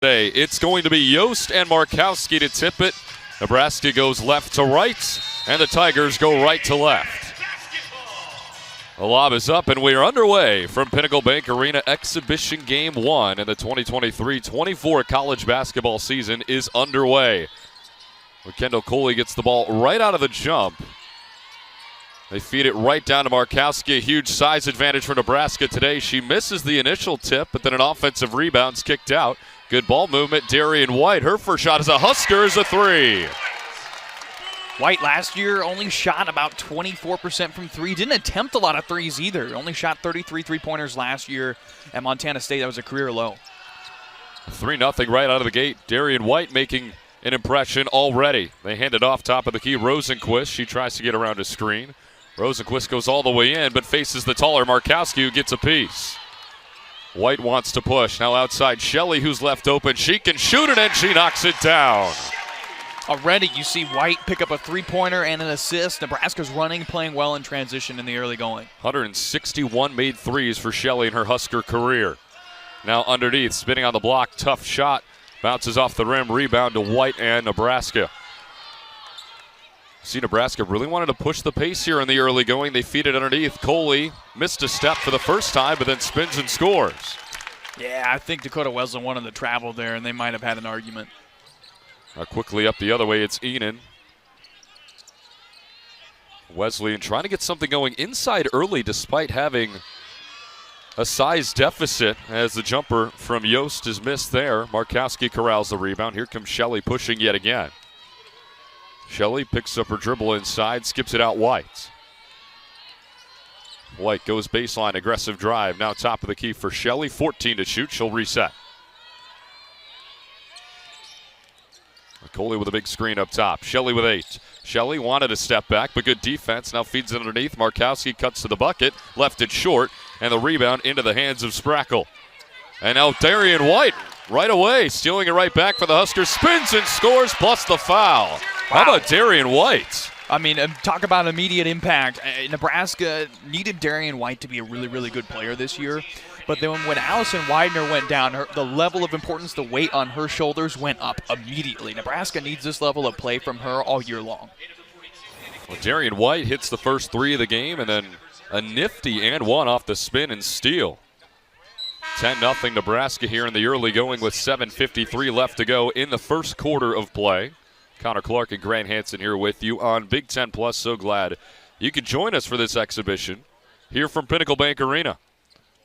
It's going to be Yost and Markowski to tip it. Nebraska goes left to right, and the Tigers go right to left. The lob is up, and we are underway from Pinnacle Bank Arena. Exhibition Game 1 in the 2023-24 college basketball season is underway. Kendall Coley gets the ball right out of the jump. They feed it right down to Markowski. A huge size advantage for Nebraska today. She misses the initial tip, but then an offensive rebound's kicked out. Good ball movement. Darian White, her first shot as a Husker is a three. White last year only shot about 24% from three. Didn't attempt a lot of threes either. Only shot 33 three-pointers last year at Montana State. That was a career low. 3-0 right out of the gate. Darian White making an impression already. They hand it off top of the key. Rosenquist, she tries to get around a screen. Rosenquist goes all the way in, but faces the taller Markowski, who gets a piece. White wants to push. Now outside Shelley, who's left open. She can shoot it, and she knocks it down. Already you see White pick up a three-pointer and an assist. Nebraska's running, playing well in transition in the early going. 161 made threes for Shelley in her Husker career. Now underneath, spinning on the block, tough shot. Bounces off the rim, rebound to White and Nebraska. See, Nebraska really wanted to push the pace here in the early going. They feed it underneath. Coley missed a step for the first time, but then spins and scores. Yeah, I think Dakota Wesleyan wanted to travel there, and they might have had an argument. Quickly up the other way, it's Enan. Wesleyan trying to get something going inside early despite having a size deficit as the jumper from Yost is missed there. Markowski corrals the rebound. Here comes Shelley pushing yet again. Shelley picks up her dribble inside, skips it out White. White goes baseline, aggressive drive. Now top of the key for Shelley. 14 to shoot. She'll reset. Coley with a big screen up top. Shelley with 8. Shelley wanted a step back, but good defense. Now feeds it underneath. Markowski cuts to the bucket. Left it short. And the rebound into the hands of Sprackle. And now Darian White right away, stealing it right back for the Huskers. Spins and scores, plus the foul. Wow. How about Darian White? I mean, talk about immediate impact. Nebraska needed Darian White to be a really, really good player this year. But then when Allison Widener went down, the level of importance, the weight on her shoulders went up immediately. Nebraska needs this level of play from her all year long. Well, Darian White hits the first three of the game, and then a nifty and one off the spin and steal. 10-0 Nebraska here in the early going with 7:53 left to go in the first quarter of play. Connor Clark and Grant Hansen here with you on Big Ten Plus. So glad you could join us for this exhibition here from Pinnacle Bank Arena.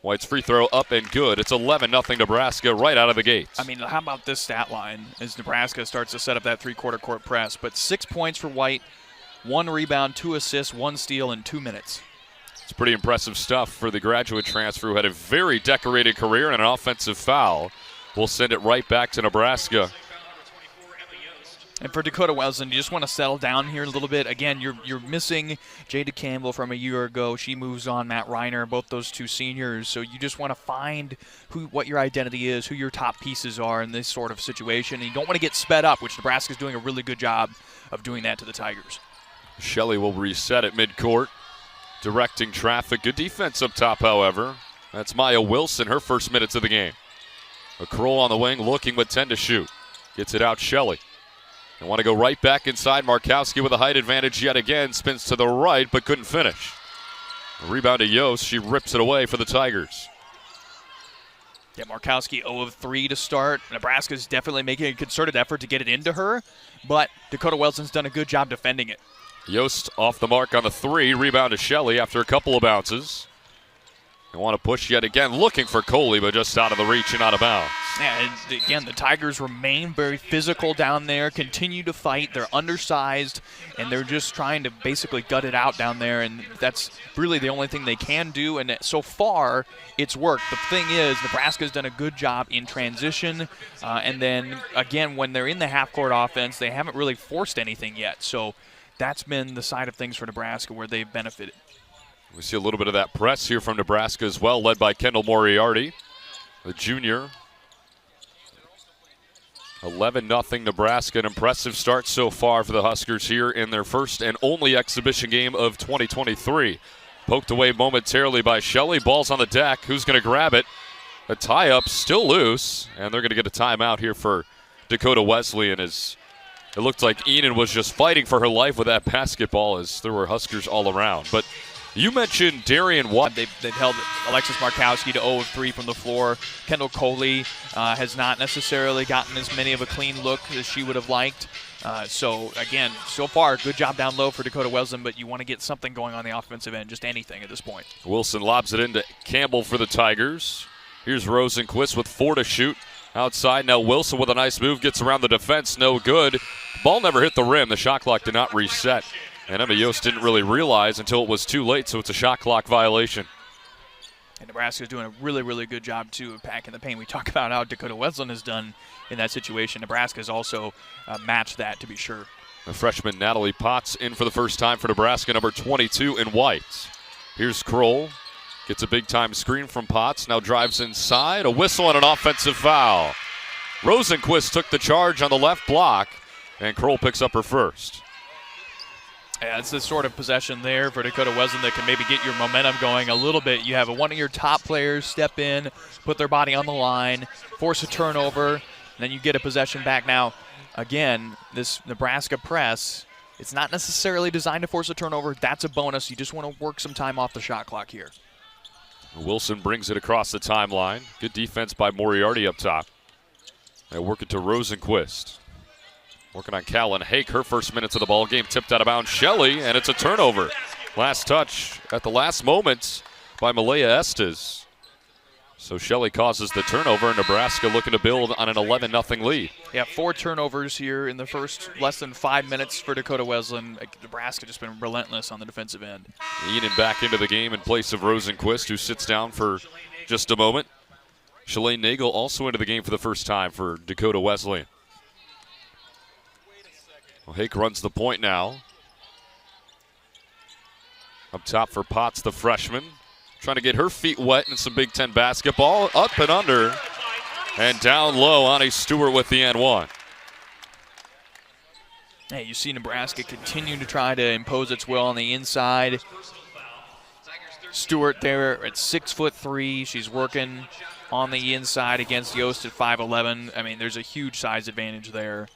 White's free throw up and good. It's 11-0 Nebraska right out of the gates. I mean, how about this stat line as Nebraska starts to set up that three-quarter court press? But 6 points for White, 1 rebound, 2 assists, 1 steal in 2 minutes. It's pretty impressive stuff for the graduate transfer who had a very decorated career, and an offensive foul will send it right back to Nebraska. And for Dakota Wesleyan, you just want to settle down here a little bit. Again, you're missing Jada Campbell from a year ago. She moves on. Matt Reiner, both those two seniors. So you just want to find what your identity is, who your top pieces are in this sort of situation. And you don't want to get sped up, which Nebraska's doing a really good job of doing that to the Tigers. Shelley will reset at midcourt, directing traffic. Good defense up top, however. That's Maya Wilson, her first minutes of the game. A Kroll on the wing, looking with 10 to shoot. Gets it out, Shelley. They want to go right back inside. Markowski with a height advantage yet again. Spins to the right, but couldn't finish. A rebound to Yost. She rips it away for the Tigers. Yeah, Markowski 0 of 3 to start. Nebraska's definitely making a concerted effort to get it into her, but Dakota Wesleyan's done a good job defending it. Yost off the mark on the 3. Rebound to Shelley after a couple of bounces. They want to push yet again, looking for Coley, but just out of the reach and out of bounds. Yeah, and again, the Tigers remain very physical down there, continue to fight. They're undersized, and they're just trying to basically gut it out down there, and that's really the only thing they can do, and so far, it's worked. The thing is, Nebraska's done a good job in transition, and then, again, when they're in the half-court offense, they haven't really forced anything yet, so that's been the side of things for Nebraska where they've benefited. We see a little bit of that press here from Nebraska as well, led by Kendall Moriarty, the junior. 11-0 Nebraska. An impressive start so far for the Huskers here in their first and only exhibition game of 2023. Poked away momentarily by Shelley. Ball's on the deck. Who's going to grab it? A tie-up still loose, and they're going to get a timeout here for Dakota Wesleyan as it looked like Enid was just fighting for her life with that basketball as there were Huskers all around. But you mentioned Darian Watt. They've held Alexis Markowski to 0 of 3 from the floor. Kendall Coley has not necessarily gotten as many of a clean look as she would have liked. So, again, so far, good job down low for Dakota Wesleyan, but you want to get something going on the offensive end, just anything at this point. Wilson lobs it into Campbell for the Tigers. Here's Rosenquist with 4 to shoot. Outside now Wilson with a nice move, gets around the defense, no good. Ball never hit the rim. The shot clock did not reset. And Emma Yost didn't really realize until it was too late, so it's a shot clock violation. And Nebraska's doing a really, really good job, too, of packing the paint. We talk about how Dakota Wesleyan has done in that situation. Nebraska's also matched that, to be sure. The freshman Natalie Potts in for the first time for Nebraska, number 22 in white. Here's Kroll. Gets a big-time screen from Potts. Now drives inside. A whistle and an offensive foul. Rosenquist took the charge on the left block, and Kroll picks up her first. Yeah, it's the sort of possession there for Dakota Wesleyan that can maybe get your momentum going a little bit. You have one of your top players step in, put their body on the line, force a turnover, and then you get a possession back. Now, again, this Nebraska press, it's not necessarily designed to force a turnover. That's a bonus. You just want to work some time off the shot clock here. Wilson brings it across the timeline. Good defense by Moriarty up top. They work it to Rosenquist. Working on Callan Hake, her first minutes of the ball game, tipped out of bounds. Shelley, and it's a turnover. Last touch at the last moment by Malaya Estes. So Shelley causes the turnover, and Nebraska looking to build on an 11-0 lead. Yeah, 4 turnovers here in the first less than 5 minutes for Dakota Wesleyan. Nebraska just been relentless on the defensive end. Eden back into the game in place of Rosenquist, who sits down for just a moment. Shalane Nagel also into the game for the first time for Dakota Wesleyan. Well, Hake runs the point now. Up top for Potts, the freshman. Trying to get her feet wet in some Big Ten basketball. Up and under. And down low, Ani Stewart with the N1. Hey, you see Nebraska continue to try to impose its will on the inside. Stewart there at 6'3". She's working on the inside against Yost at 5'11". I mean, there's a huge size advantage there.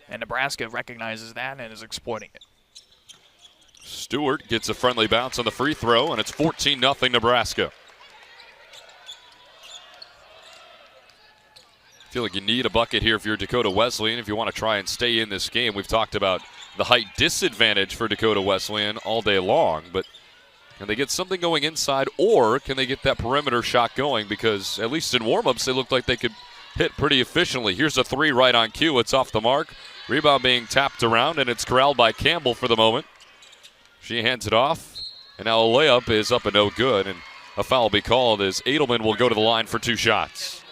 And Nebraska recognizes that and is exploiting it. Stewart gets a friendly bounce on the free throw, and it's 14-0 Nebraska. I feel like you need a bucket here if you're Dakota Wesleyan if you want to try and stay in this game. We've talked about the height disadvantage for Dakota Wesleyan all day long, but can they get something going inside, or can they get that perimeter shot going? Because at least in warm-ups, they looked like they could hit pretty efficiently. Here's a 3 right on cue. It's off the mark. Rebound being tapped around, and it's corralled by Campbell for the moment. She hands it off, and now a layup is up and no good, and a foul will be called as Edelman will go to the line for 2 shots.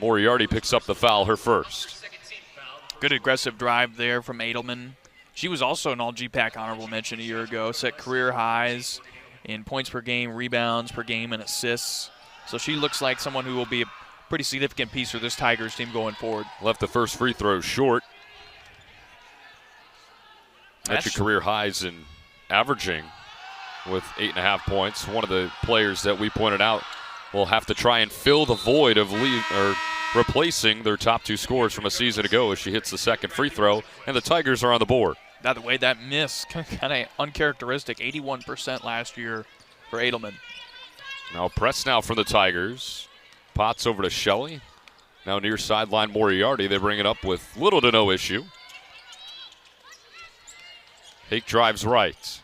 Moriarty picks up the foul, her first. Good aggressive drive there from Edelman. She was also an All-GPAC honorable mention a year ago, set career highs in points per game, rebounds per game, and assists. So she looks like someone who will be a pretty significant piece for this Tigers team going forward. Left the first free throw short. That's your career highs in averaging with 8.5 points. One of the players that we pointed out will have to try and fill the void of replacing their top 2 scorers from a season ago as she hits the second free throw, and the Tigers are on the board. By the way, that miss, kind of uncharacteristic, 81% last year for Edelman. Now press now for the Tigers. Potts over to Shelley. Now near sideline Moriarty. They bring it up with little to no issue. Hake drives right.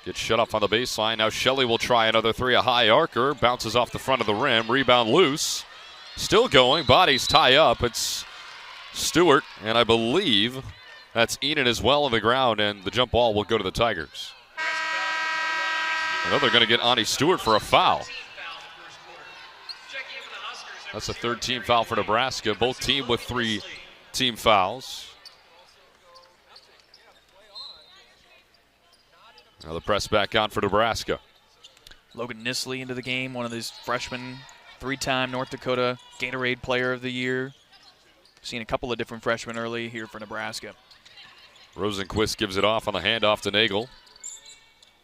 Gets shut off on the baseline. Now Shelley will try another 3. A high arcer. Bounces off the front of the rim. Rebound loose. Still going. Bodies tie up. It's Stewart, and I believe that's Enid as well on the ground, and the jump ball will go to the Tigers. I know they're going to get Ani Stewart for a foul. That's a 3rd team foul for Nebraska. Both team with 3 team fouls. Now the press back on for Nebraska. Logan Nisley into the game, one of these freshmen, 3-time North Dakota Gatorade Player of the Year. Seen a couple of different freshmen early here for Nebraska. Rosenquist gives it off on the handoff to Nagel.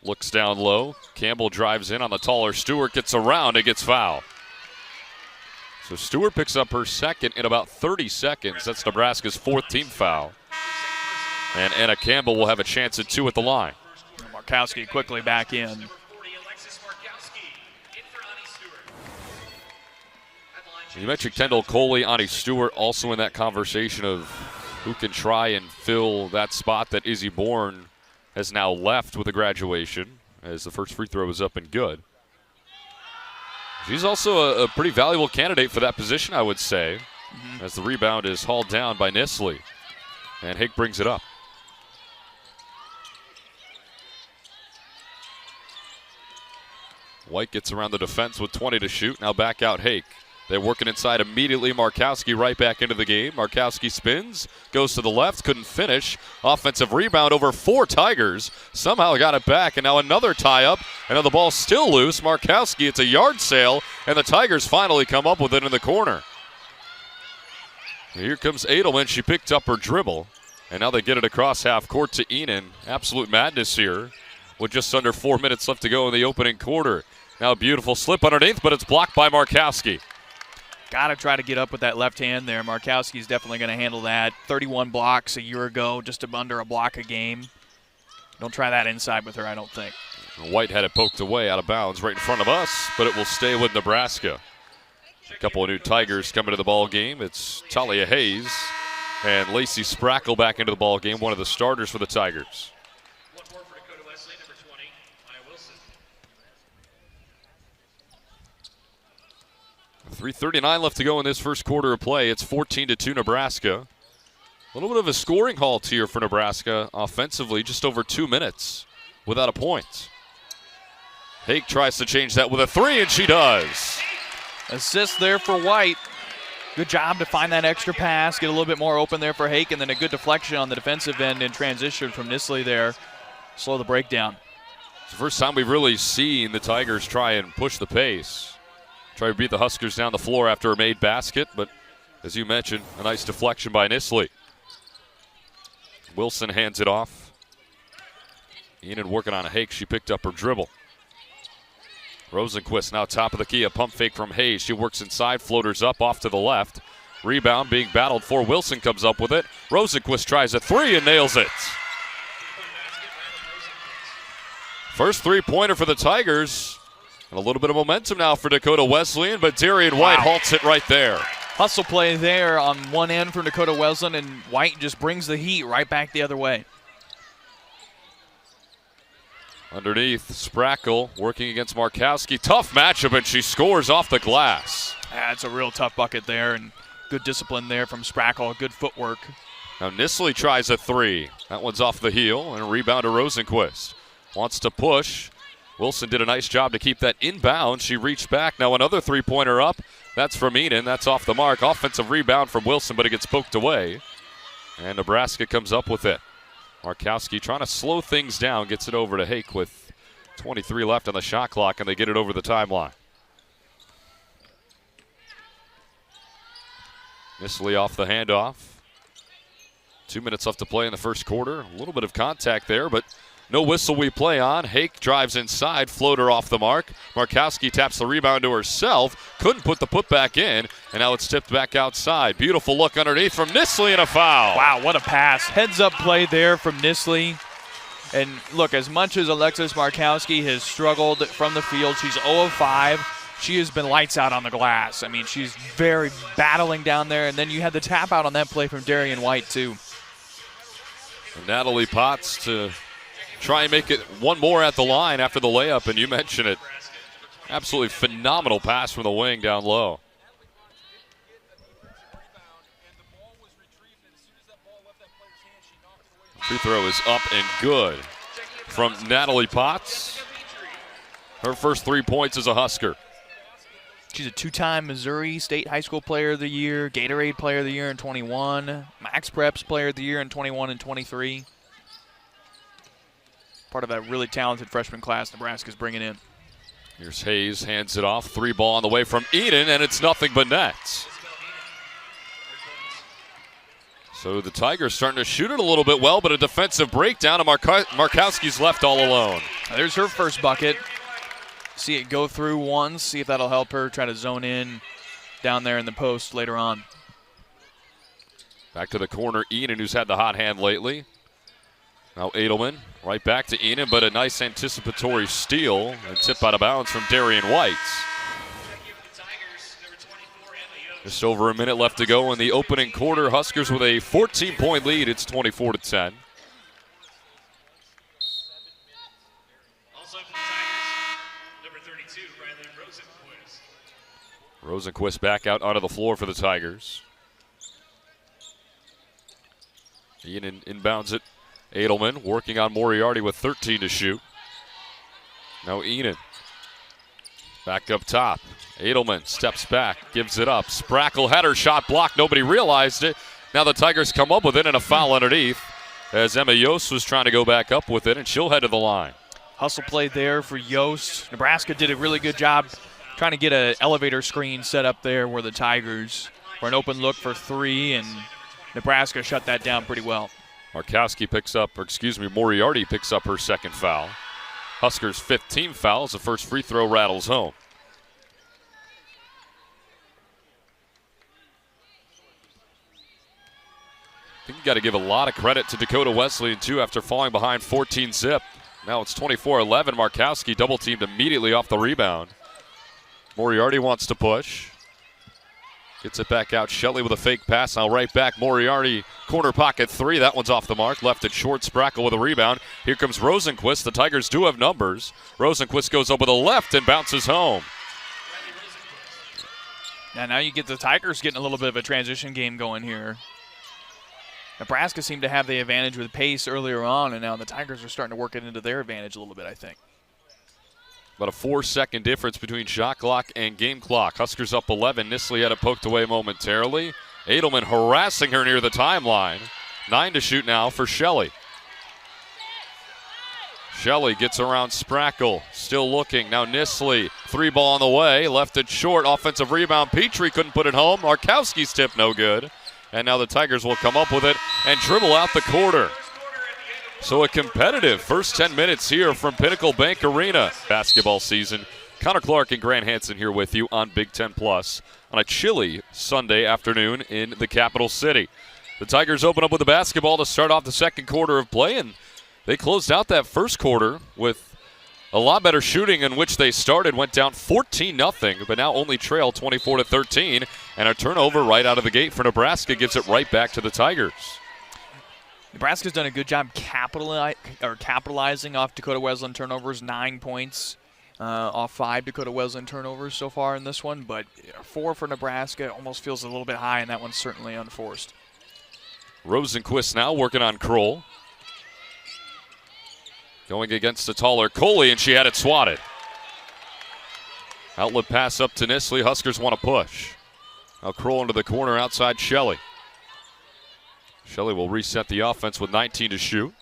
Looks down low. Campbell drives in on the taller Stewart, gets around and gets fouled. So Stewart picks up her second in about 30 seconds. That's Nebraska's 4th team foul. And Anna Campbell will have a chance at 2 at the line. Markowski quickly back in. You mentioned Kendall Coley, Ani Stewart also in that conversation of who can try and fill that spot that Izzy Bourne has now left with a graduation, as the first free throw is up and good. She's also a pretty valuable candidate for that position, I would say, as the rebound is hauled down by Nisley. And Hake brings it up. White gets around the defense with 20 to shoot. Now back out Hake. They're working inside immediately. Markowski right back into the game. Markowski spins, goes to the left, couldn't finish. Offensive rebound over 4 Tigers. Somehow got it back, and now another tie-up. And now the ball's still loose. Markowski, it's a yard sale, and the Tigers finally come up with it in the corner. Here comes Edelman. She picked up her dribble, and now they get it across half court to Enan. Absolute madness here with just under 4 minutes left to go in the opening quarter. Now a beautiful slip underneath, but it's blocked by Markowski. Got to try to get up with that left hand there. Markowski's definitely going to handle that. 31 blocks a year ago, just under a block a game. Don't try that inside with her, I don't think. White had it poked away out of bounds right in front of us, but it will stay with Nebraska. A couple of new Tigers coming to the ball game. It's Talia Hayes and Lacey Sprackle back into the ball game, one of the starters for the Tigers. 3:39 left to go in this first quarter of play. It's 14-2 Nebraska. A little bit of a scoring halt here for Nebraska offensively, just over 2 minutes without a point. Hake tries to change that with a 3, and she does. Assist there for White. Good job to find that extra pass, get a little bit more open there for Hake, and then a good deflection on the defensive end in transition from Nisley there. Slow the breakdown. It's the first time we've really seen the Tigers try and push the pace. Try to beat the Huskers down the floor after a made basket, but as you mentioned, a nice deflection by Nisley. Wilson hands it off. Enan working on a Hake. She picked up her dribble. Rosenquist now top of the key. A pump fake from Hayes. She works inside, floaters up off to the left. Rebound being battled for. Wilson comes up with it. Rosenquist tries a 3 and nails it. First three-pointer for the Tigers. And a little bit of momentum now for Dakota Wesleyan, but Darian White halts it right there. Hustle play there on one end for Dakota Wesleyan, and White just brings the heat right back the other way. Underneath, Sprackle working against Markowski. Tough matchup, and she scores off the glass. That's a real tough bucket there, and good discipline there from Sprackle, good footwork. Now Nisley tries a 3. That one's off the heel, and a rebound to Rosenquist. Wants to push. Wilson did a nice job to keep that inbound. She reached back. Now another three-pointer up. That's from Enan. That's off the mark. Offensive rebound from Wilson, but it gets poked away. And Nebraska comes up with it. Markowski trying to slow things down. Gets it over to Hake with 23 left on the shot clock, and they get it over the timeline. Nisley off the handoff. 2 minutes left to play in the first quarter. A little bit of contact there, but no whistle we play on. Hake drives inside, floater off the mark. Markowski taps the rebound to herself. Couldn't put the putback in, and now it's tipped back outside. Beautiful look underneath from Nisley and a foul. Wow, what a pass. Heads-up play there from Nisley. And look, as much as Alexis Markowski has struggled from the field, she's 0 of 5. She has been lights out on the glass. I mean, she's very battling down there. And then you had the tap out on that play from Darian White, too. And Natalie Potts to try and make it one more at the line after the layup, and you mentioned it. Absolutely phenomenal pass from the wing down low. Free throw is up and good from Natalie Potts. Her first 3 points as a Husker. She's a 2-time Missouri State High School Player of the Year, Gatorade Player of the Year in 21, Max Preps Player of the Year in 21 and 23. Part of that really talented freshman class Nebraska's bringing in. Here's Hayes, hands it off. 3 ball on the way from Enan, and it's nothing but nets. So the Tigers starting to shoot it a little bit well, but a defensive breakdown, and Markowski's left all alone. There's her first bucket. See it go through once, see if that'll help her try to zone in down there in the post later on. Back to the corner, Enan, who's had the hot hand lately. Now Edelman, right back to Enan, but a nice anticipatory steal and tip out of bounds from Darian White. Just over a minute left to go in the opening quarter. Huskers with a 14-point lead. It's 24-10. Rosenquist back out onto the floor for the Tigers. Enan inbounds it. Edelman working on Moriarty with 13 to shoot. Now Enan back up top. Edelman steps back, gives it up. Sprackle had her shot blocked. Nobody realized it. Now the Tigers come up with it and a foul underneath as Emma Yost was trying to go back up with it, and she'll head to the line. Hustle play there for Yost. Nebraska did a really good job trying to get an elevator screen set up there where the Tigers were an open look for three, and Nebraska shut that down pretty well. Moriarty picks up her second foul. Huskers' 15th foul as the first free throw rattles home. I think you got to give a lot of credit to Dakota Wesleyan, too, after falling behind 14-zip. Now it's 24-11. Markowski double-teamed immediately off the rebound. Moriarty wants to push. Gets it back out. Shelley with a fake pass. Now right back. Moriarty, corner pocket three. That one's off the mark. Left it short. Sprackle with a rebound. Here comes Rosenquist. The Tigers do have numbers. Rosenquist goes up with a left and bounces home. Now you get the Tigers getting a little bit of a transition game going here. Nebraska seemed to have the advantage with pace earlier on, and now the Tigers are starting to work it into their advantage a little bit, I think. About a 4-second difference between shot clock and game clock. Huskers up 11. Nisley had it poked away momentarily. Edelman harassing her near the timeline. 9 to shoot now for Shelley. Shelley gets around Sprackle. Still looking. Now Nisley. 3-ball on the way. Left it short. Offensive rebound. Petrie couldn't put it home. Markowski's tip no good. And now the Tigers will come up with it and dribble out the quarter. So a competitive first 10 minutes here from Pinnacle Bank Arena basketball season. Connor Clark and Grant Hansen here with you on Big Ten Plus on a chilly Sunday afternoon in the capital city. The Tigers open up with the basketball to start off the second quarter of play, and they closed out that first quarter with a lot better shooting in which they started. Went down 14-0, but now only trail 24-13, and a turnover right out of the gate for Nebraska gives it right back to the Tigers. Nebraska's done a good job capitalizing off Dakota Wesleyan turnovers. 9 points off 5 Dakota Wesleyan turnovers so far in this one, but 4 for Nebraska almost feels a little bit high, and that one's certainly unforced. Rosenquist now working on Kroll. Going against the taller Coley, and she had it swatted. Outlet pass up to Nisley. Huskers want to push. Now Kroll into the corner outside Shelley. Shelley will reset the offense with 19 to shoot.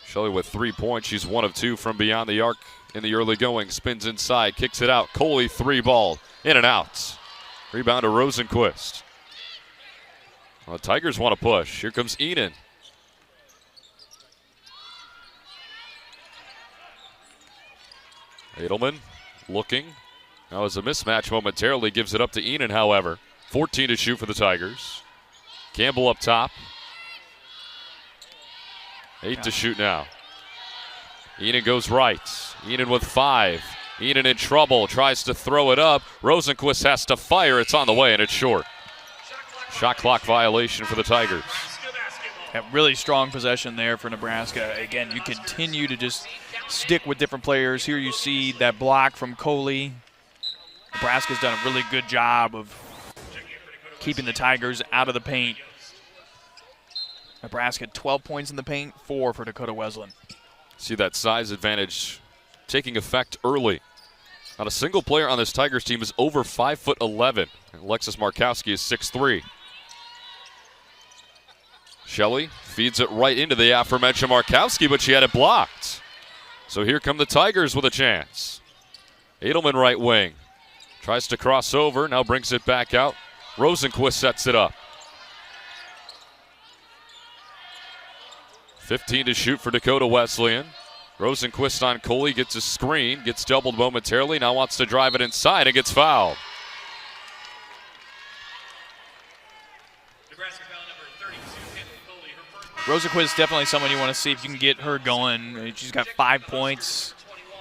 Shelley with 3 points. She's 1 of 2 from beyond the arc in the early going. Spins inside, kicks it out. Coley 3-ball, in and out. Rebound to Rosenquist. Well, the Tigers want to push. Here comes Enan. Edelman looking. Now as a mismatch momentarily gives it up to Enan, however. 14 to shoot for the Tigers. Campbell up top. 8 to shoot now. Enan goes right. Enan with 5. Enan in trouble. Tries to throw it up. Rosenquist has to fire. It's on the way, and it's short. Shot clock violation for the Tigers. A really strong possession there for Nebraska. Again, you continue to just stick with different players. Here you see that block from Coley. Nebraska's done a really good job of keeping the Tigers out of the paint. Nebraska 12 points in the paint, 4 for Dakota Wesleyan. See that size advantage taking effect early. Not a single player on this Tigers team is over 5'11". Alexis Markowski is 6'3". Shelley feeds it right into the aforementioned Markowski, but she had it blocked. So here come the Tigers with a chance. Edelman right wing. Tries to cross over, now brings it back out. Rosenquist sets it up. 15 to shoot for Dakota Wesleyan. Rosenquist on Coley, gets a screen, gets doubled momentarily, now wants to drive it inside and gets fouled. Rosenquist is definitely someone you want to see if you can get her going. She's got 5 points.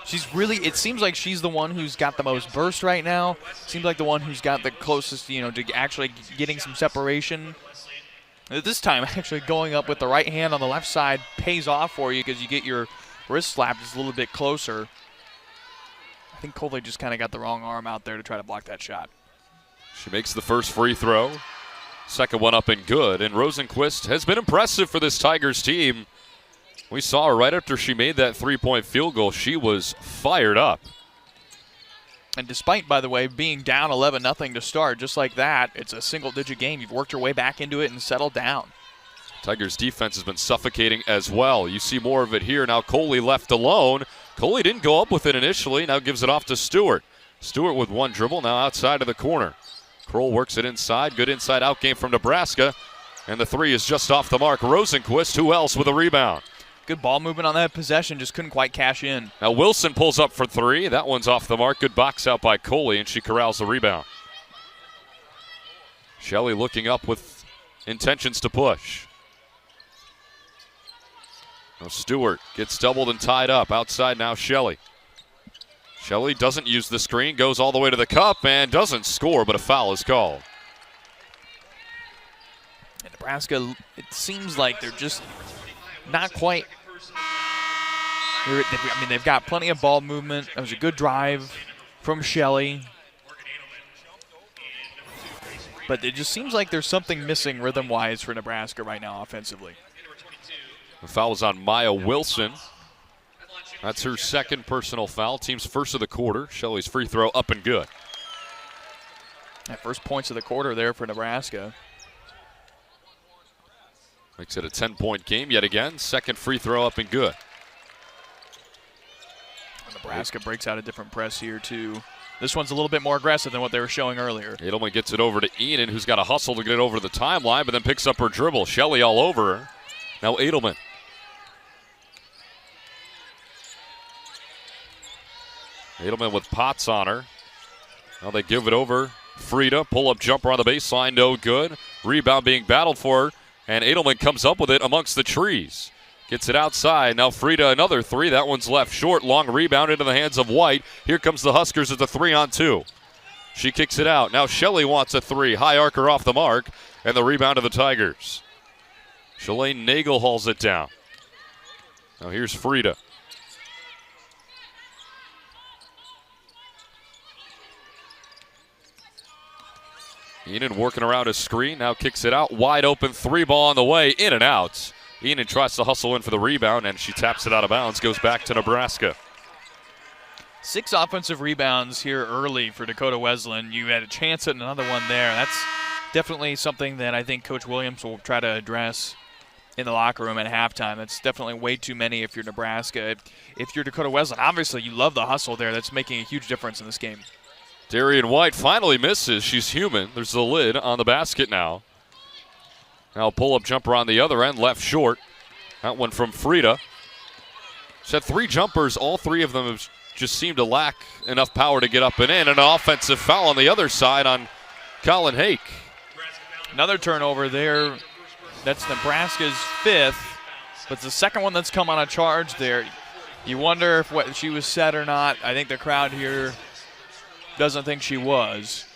She's really, it seems like she's the one who's got the most burst right now. Seems like the one who's got the closest, to actually getting some separation. This time, actually going up with the right hand on the left side pays off for you because you get your wrist slapped just a little bit closer. I think Coley just kind of got the wrong arm out there to try to block that shot. She makes the first free throw. Second one up and good. And Rosenquist has been impressive for this Tigers team. We saw her right after she made that three-point field goal. She was fired up. And despite, by the way, being down 11-0 to start, just like that, it's a single-digit game. You've worked your way back into it and settled down. Tigers defense has been suffocating as well. You see more of it here. Now Coley left alone. Coley didn't go up with it initially. Now gives it off to Stewart. Stewart with one dribble, now outside of the corner. Kroll works it inside. Good inside-out game from Nebraska. And the three is just off the mark. Rosenquist, who else with a rebound? Good ball movement on that possession, just couldn't quite cash in. Now Wilson pulls up for three. That one's off the mark. Good box out by Coley, and she corrals the rebound. Shelley looking up with intentions to push. Now Stewart gets doubled and tied up. Outside now Shelley. Shelley doesn't use the screen, goes all the way to the cup, and doesn't score, but a foul is called. And Nebraska, it seems like they're just not quite. They've got plenty of ball movement. That was a good drive from Shelley. But it just seems like there's something missing rhythm-wise for Nebraska right now offensively. The foul is on Maya Wilson. That's her second personal foul. Team's first of the quarter. Shelley's free throw up and good. That first points of the quarter there for Nebraska. Makes it a 10-point game yet again. Second free throw up and good. Nebraska breaks out a different press here, too. This one's a little bit more aggressive than what they were showing earlier. Edelman gets it over to Enan, who's got to hustle to get it over the timeline, but then picks up her dribble. Shelley all over her. Now Edelman. Edelman with Potts on her. Now they give it over. Frida, pull-up jumper on the baseline, no good. Rebound being battled for her, and Edelman comes up with it amongst the trees. Gets it outside. Now Frida, another three. That one's left short. Long rebound into the hands of White. Here comes the Huskers at the 3-on-2. She kicks it out. Now Shelley wants a three. High arcer off the mark, and the rebound of the Tigers. Shalane Nagel hauls it down. Now here's Frida. Enan working around his screen, now kicks it out. Wide open three ball on the way, in and out. Enan tries to hustle in for the rebound, and she taps it out of bounds, goes back to Nebraska. 6 offensive rebounds here early for Dakota Wesleyan. You had a chance at another one there. That's definitely something that I think Coach Williams will try to address in the locker room at halftime. That's definitely way too many if you're Nebraska. If you're Dakota Wesleyan, obviously you love the hustle there. That's making a huge difference in this game. Darian White finally misses. She's human. There's the lid on the basket now. Now pull-up jumper on the other end, left short. That one from Frida. She's had 3 jumpers. All 3 of them have just seemed to lack enough power to get up and in. And an offensive foul on the other side on Colin Hake. Another turnover there. That's Nebraska's 5th. But it's the second one that's come on a charge there. You wonder if what she was set or not. I think the crowd here doesn't think she was.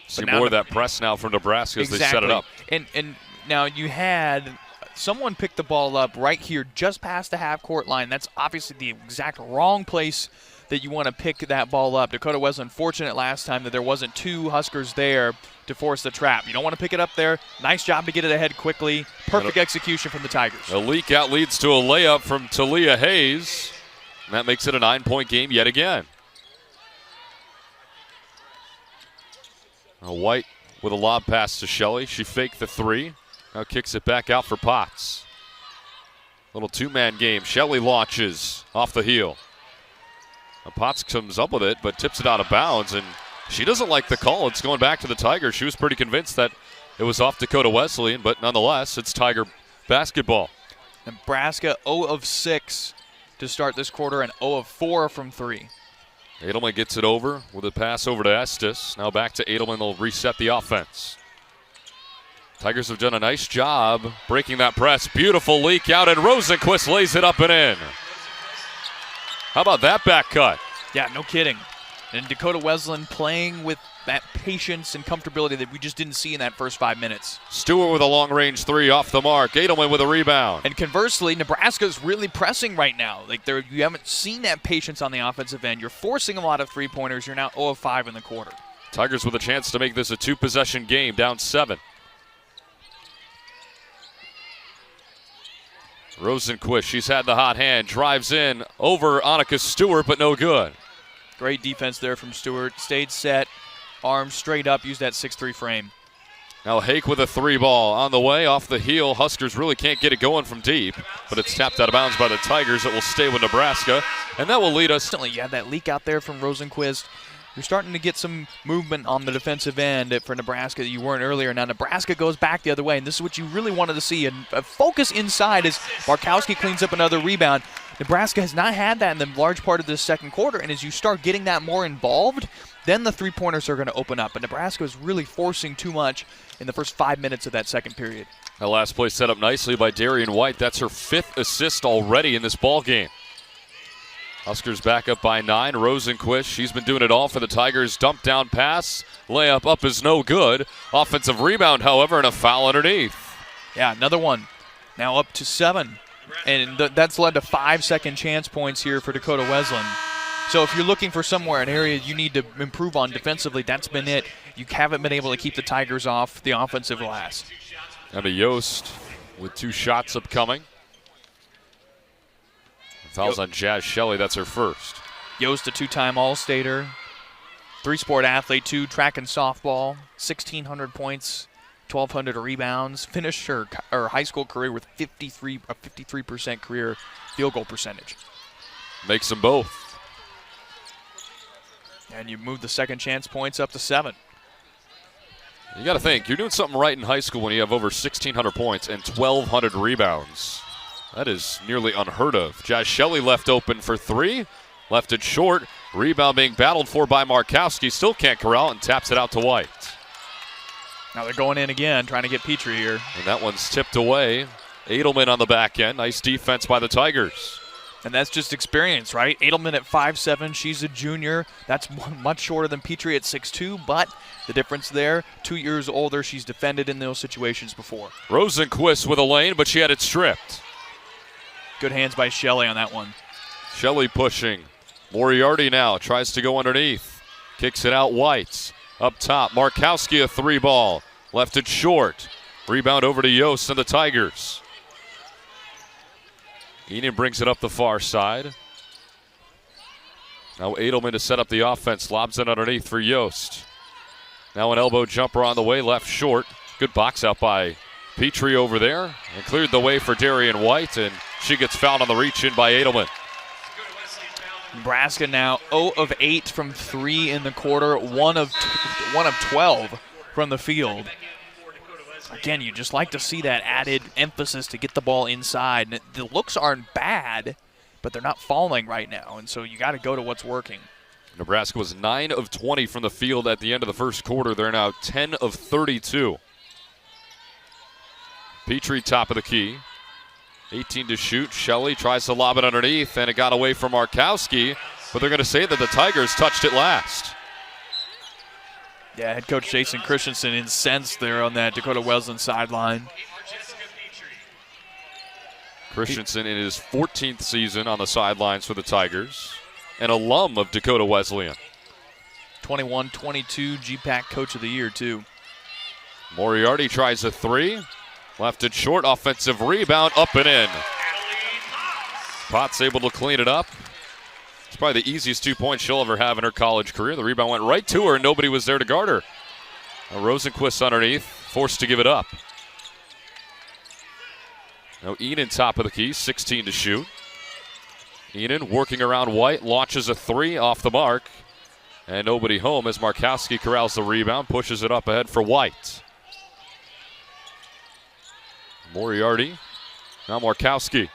See more of that press now from Nebraska as they set it up. And now you had someone pick the ball up right here just past the half-court line. That's obviously the exact wrong place that you want to pick that ball up. Dakota was unfortunate last time that there wasn't 2 Huskers there to force the trap. You don't want to pick it up there. Nice job to get it ahead quickly. Perfect execution from the Tigers. A leak out leads to a layup from Talia Hayes. And that makes it a 9-point game yet again. White with a lob pass to Shelley. She faked the 3. Now kicks it back out for Potts. Little 2-man game. Shelley launches off the heel. Now Potts comes up with it, but tips it out of bounds. And she doesn't like the call. It's going back to the Tigers. She was pretty convinced that it was off Dakota Wesleyan, but nonetheless, it's Tiger basketball. Nebraska 0 of 6 to start this quarter and 0 of 4 from 3. Edelman gets it over with a pass over to Estes. Now back to Edelman. They'll reset the offense. Tigers have done a nice job breaking that press. Beautiful leak out, and Rosenquist lays it up and in. How about that back cut? Yeah, no kidding. And Dakota Wesleyan playing with that patience and comfortability that we just didn't see in that first 5 minutes. Stewart with a long-range three off the mark. Edelman with a rebound. And conversely, Nebraska's really pressing right now. You haven't seen that patience on the offensive end. You're forcing a lot of three-pointers. You're now 0 of 5 in the quarter. Tigers with a chance to make this a two-possession game, down 7. Rosenquist, she's had the hot hand, drives in over Annika Stewart, but no good. Great defense there from Stewart. Stayed set, arms straight up, used that 6'3 frame. Now Hake with a three ball on the way, off the heel. Huskers really can't get it going from deep, but it's tapped out of bounds by the Tigers. It will stay with Nebraska, and that will lead us. You had that leak out there from Rosenquist. You're starting to get some movement on the defensive end for Nebraska that you weren't earlier. Now Nebraska goes back the other way, and this is what you really wanted to see. And a focus inside as Markowski cleans up another rebound. Nebraska has not had that in the large part of this second quarter, and as you start getting that more involved, then the three-pointers are going to open up. But Nebraska is really forcing too much in the first 5 minutes of that second period. That last play set up nicely by Darian White. That's her 5th assist already in this ball game. Huskers back up by 9. Rosenquist, she's been doing it all for the Tigers. Dump down pass. Layup up is no good. Offensive rebound, however, and a foul underneath. Yeah, another one. Now up to 7. And that's led to 5 second chance points here for Dakota Wesleyan. So if you're looking for somewhere, an area you need to improve on defensively, that's been it. You haven't been able to keep the Tigers off the offensive glass. And to Yost with 2 shots upcoming. Fouls on Jazz Shelley, that's her first. Yost, a 2-time All-Stater, 3-sport athlete, too, track and softball, 1,600 points, 1,200 rebounds. Finished her high school career with a 53% career field goal percentage. Makes them both. And you move the second chance points up to 7. You got to think, you're doing something right in high school when you have over 1,600 points and 1,200 rebounds. That is nearly unheard of. Jazz Shelley left open for 3. Left it short. Rebound being battled for by Markowski. Still can't corral and taps it out to White. Now they're going in again, trying to get Petrie here. And that one's tipped away. Edelman on the back end. Nice defense by the Tigers. And that's just experience, right? Edelman at 5'7", she's a junior. That's much shorter than Petrie at 6'2", but the difference there, 2 years older, she's defended in those situations before. Rosenquist with a lane, but she had it stripped. Good hands by Shelley on that one. Shelley pushing. Moriarty now tries to go underneath. Kicks it out White. Up top, Markowski a 3 ball. Left it short. Rebound over to Yost and the Tigers. Enen brings it up the far side. Now Edelman to set up the offense. Lobs it underneath for Yost. Now an elbow jumper on the way, left short. Good box out by Petrie over there. And cleared the way for Darian White, and she gets fouled on the reach-in by Edelman. Nebraska now 0 of 8 from 3 in the quarter, 1 of 12 from the field. Again, you just like to see that added emphasis to get the ball inside. And the looks aren't bad, but they're not falling right now, and so you got to go to what's working. Nebraska was 9 of 20 from the field at the end of the first quarter. They're now 10 of 32. Petrie top of the key. 18 to shoot. Shelley tries to lob it underneath, and it got away from Markowski, but they're going to say that the Tigers touched it last. Yeah, head coach Jason Christensen incensed there on that Dakota Wesleyan sideline. Christensen in his 14th season on the sidelines for the Tigers. An alum of Dakota Wesleyan. 21-22 GPAC Coach of the Year, too. Moriarty tries a 3. Left it short. Offensive rebound. Up and in. Potts able to clean it up. It's probably the easiest 2 points she'll ever have in her college career. The rebound went right to her, and nobody was there to guard her. Rosenquist underneath, forced to give it up. Now Enen top of the key, 16 to shoot. Enen working around White, launches a 3 off the mark. And nobody home as Markowski corrals the rebound, pushes it up ahead for White. Moriarty Now Markowski.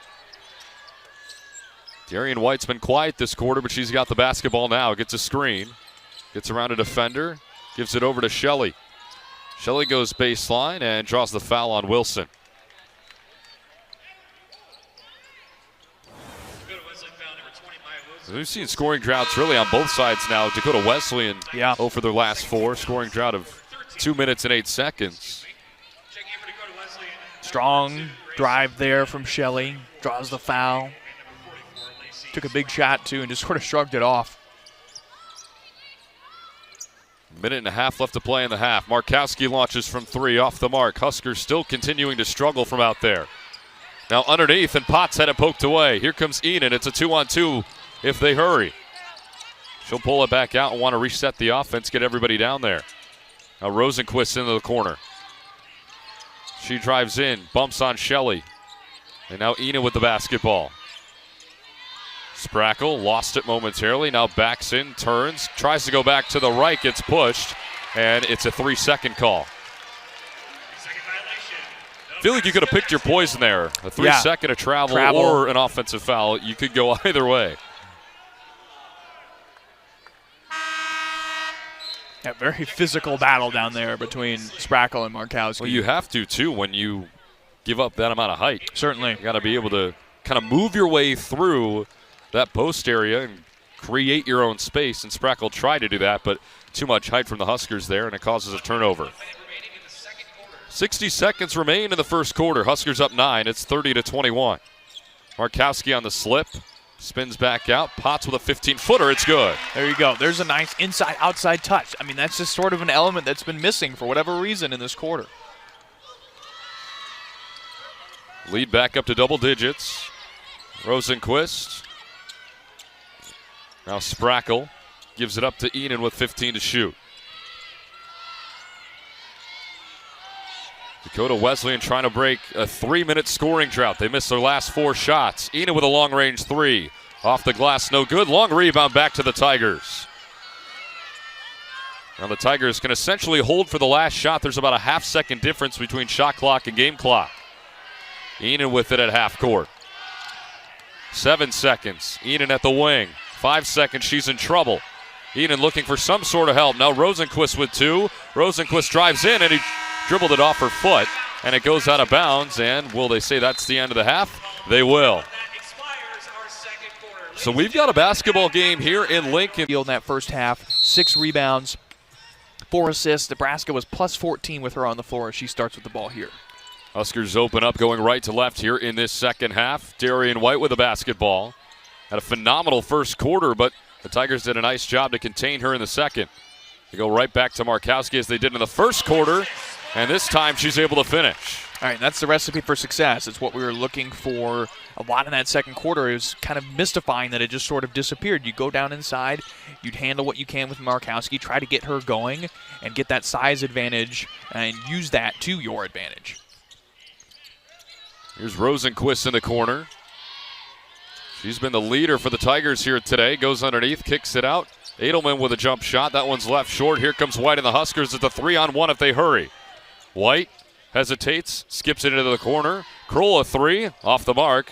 Darian White's been quiet this quarter, but she's got the basketball now. Gets a screen. Gets around a defender. Gives it over to Shelley. Shelley goes baseline and draws the foul on Wilson. We've seen scoring droughts really on both sides now. Dakota Wesleyan, 0 for their last 4. Scoring drought of 2 minutes and 8 seconds. Strong drive there from Shelley. Draws the foul. Took a big shot, too, and just sort of shrugged it off. Minute and a half left to play in the half. Markowski launches from 3 off the mark. Huskers still continuing to struggle from out there. Now underneath, and Potts had it poked away. Here comes Enon. It's a 2-on-2 if they hurry. She'll pull it back out and want to reset the offense, get everybody down there. Now Rosenquist into the corner. She drives in, bumps on Shelley. And now Enon with the basketball. Sprackle lost it momentarily, now backs in, turns, tries to go back to the right, gets pushed, and it's a 3-second call. I feel like you could have picked your poison there. A 3-second of travel or an offensive foul. You could go either way. Yeah, very physical battle down there between Sprackle and Markowski. Well, you have to, too, when you give up that amount of height. Certainly. You got to be able to kind of move your way through that post area and create your own space, and Sprackle tried to do that, but too much height from the Huskers there, and it causes a turnover. 60 seconds remain in the first quarter. Huskers up 9. It's 30-21. Markowski on the slip. Spins back out. Potts with a 15-footer. It's good. There you go. There's a nice inside-outside touch. I mean, that's just sort of an element that's been missing for whatever reason in this quarter. Lead back up to double digits. Rosenquist. Now Sprackle gives it up to Enon with 15 to shoot. Dakota Wesleyan trying to break a 3-minute scoring drought. They missed their last 4 shots. Enon with a long-range 3. Off the glass, no good. Long rebound back to the Tigers. Now the Tigers can essentially hold for the last shot. There's about a half-second difference between shot clock and game clock. Enon with it at half court. 7 seconds. Enon at the wing. 5 seconds, she's in trouble. Enon looking for some sort of help. Now Rosenquist with 2. Rosenquist drives in, and he dribbled it off her foot, and it goes out of bounds. And will they say that's the end of the half? They will. So we've got a basketball game here in Lincoln. In that first half, 6 rebounds, 4 assists. Nebraska was plus 14 with her on the floor as she starts with the ball here. Huskers open up going right to left here in this second half. Darian White with the basketball. Had a phenomenal first quarter, but the Tigers did a nice job to contain her in the second. They go right back to Markowski as they did in the first quarter, and this time she's able to finish. All right, that's the recipe for success. It's what we were looking for a lot in that second quarter. It was kind of mystifying that it just sort of disappeared. You go down inside, you'd handle what you can with Markowski, try to get her going and get that size advantage and use that to your advantage. Here's Rosenquist in the corner. She's been the leader for the Tigers here today. Goes underneath, kicks it out. Edelman with a jump shot. That one's left short. Here comes White and the Huskers. It's a 3-on-1 if they hurry. White hesitates, skips it into the corner. Kroll a 3, off the mark.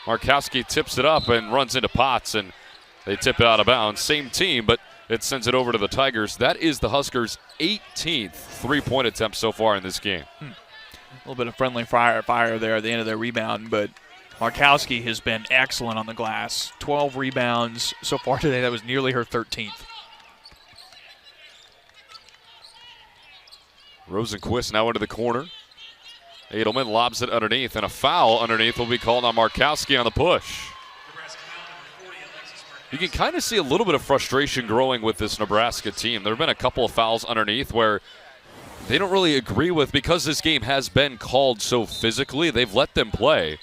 Markowski tips it up and runs into Potts, and they tip it out of bounds. Same team, but it sends it over to the Tigers. That is the Huskers' 18th three-point attempt so far in this game. A little bit of friendly fire there at the end of their rebound, but Markowski has been excellent on the glass. 12 rebounds so far today. That was nearly her 13th. Rosenquist now into the corner. Edelman lobs it underneath, and a foul underneath will be called on Markowski on the push. You can kind of see a little bit of frustration growing with this Nebraska team. There have been a couple of fouls underneath where they don't really agree with, because this game has been called so physically, they've let them play.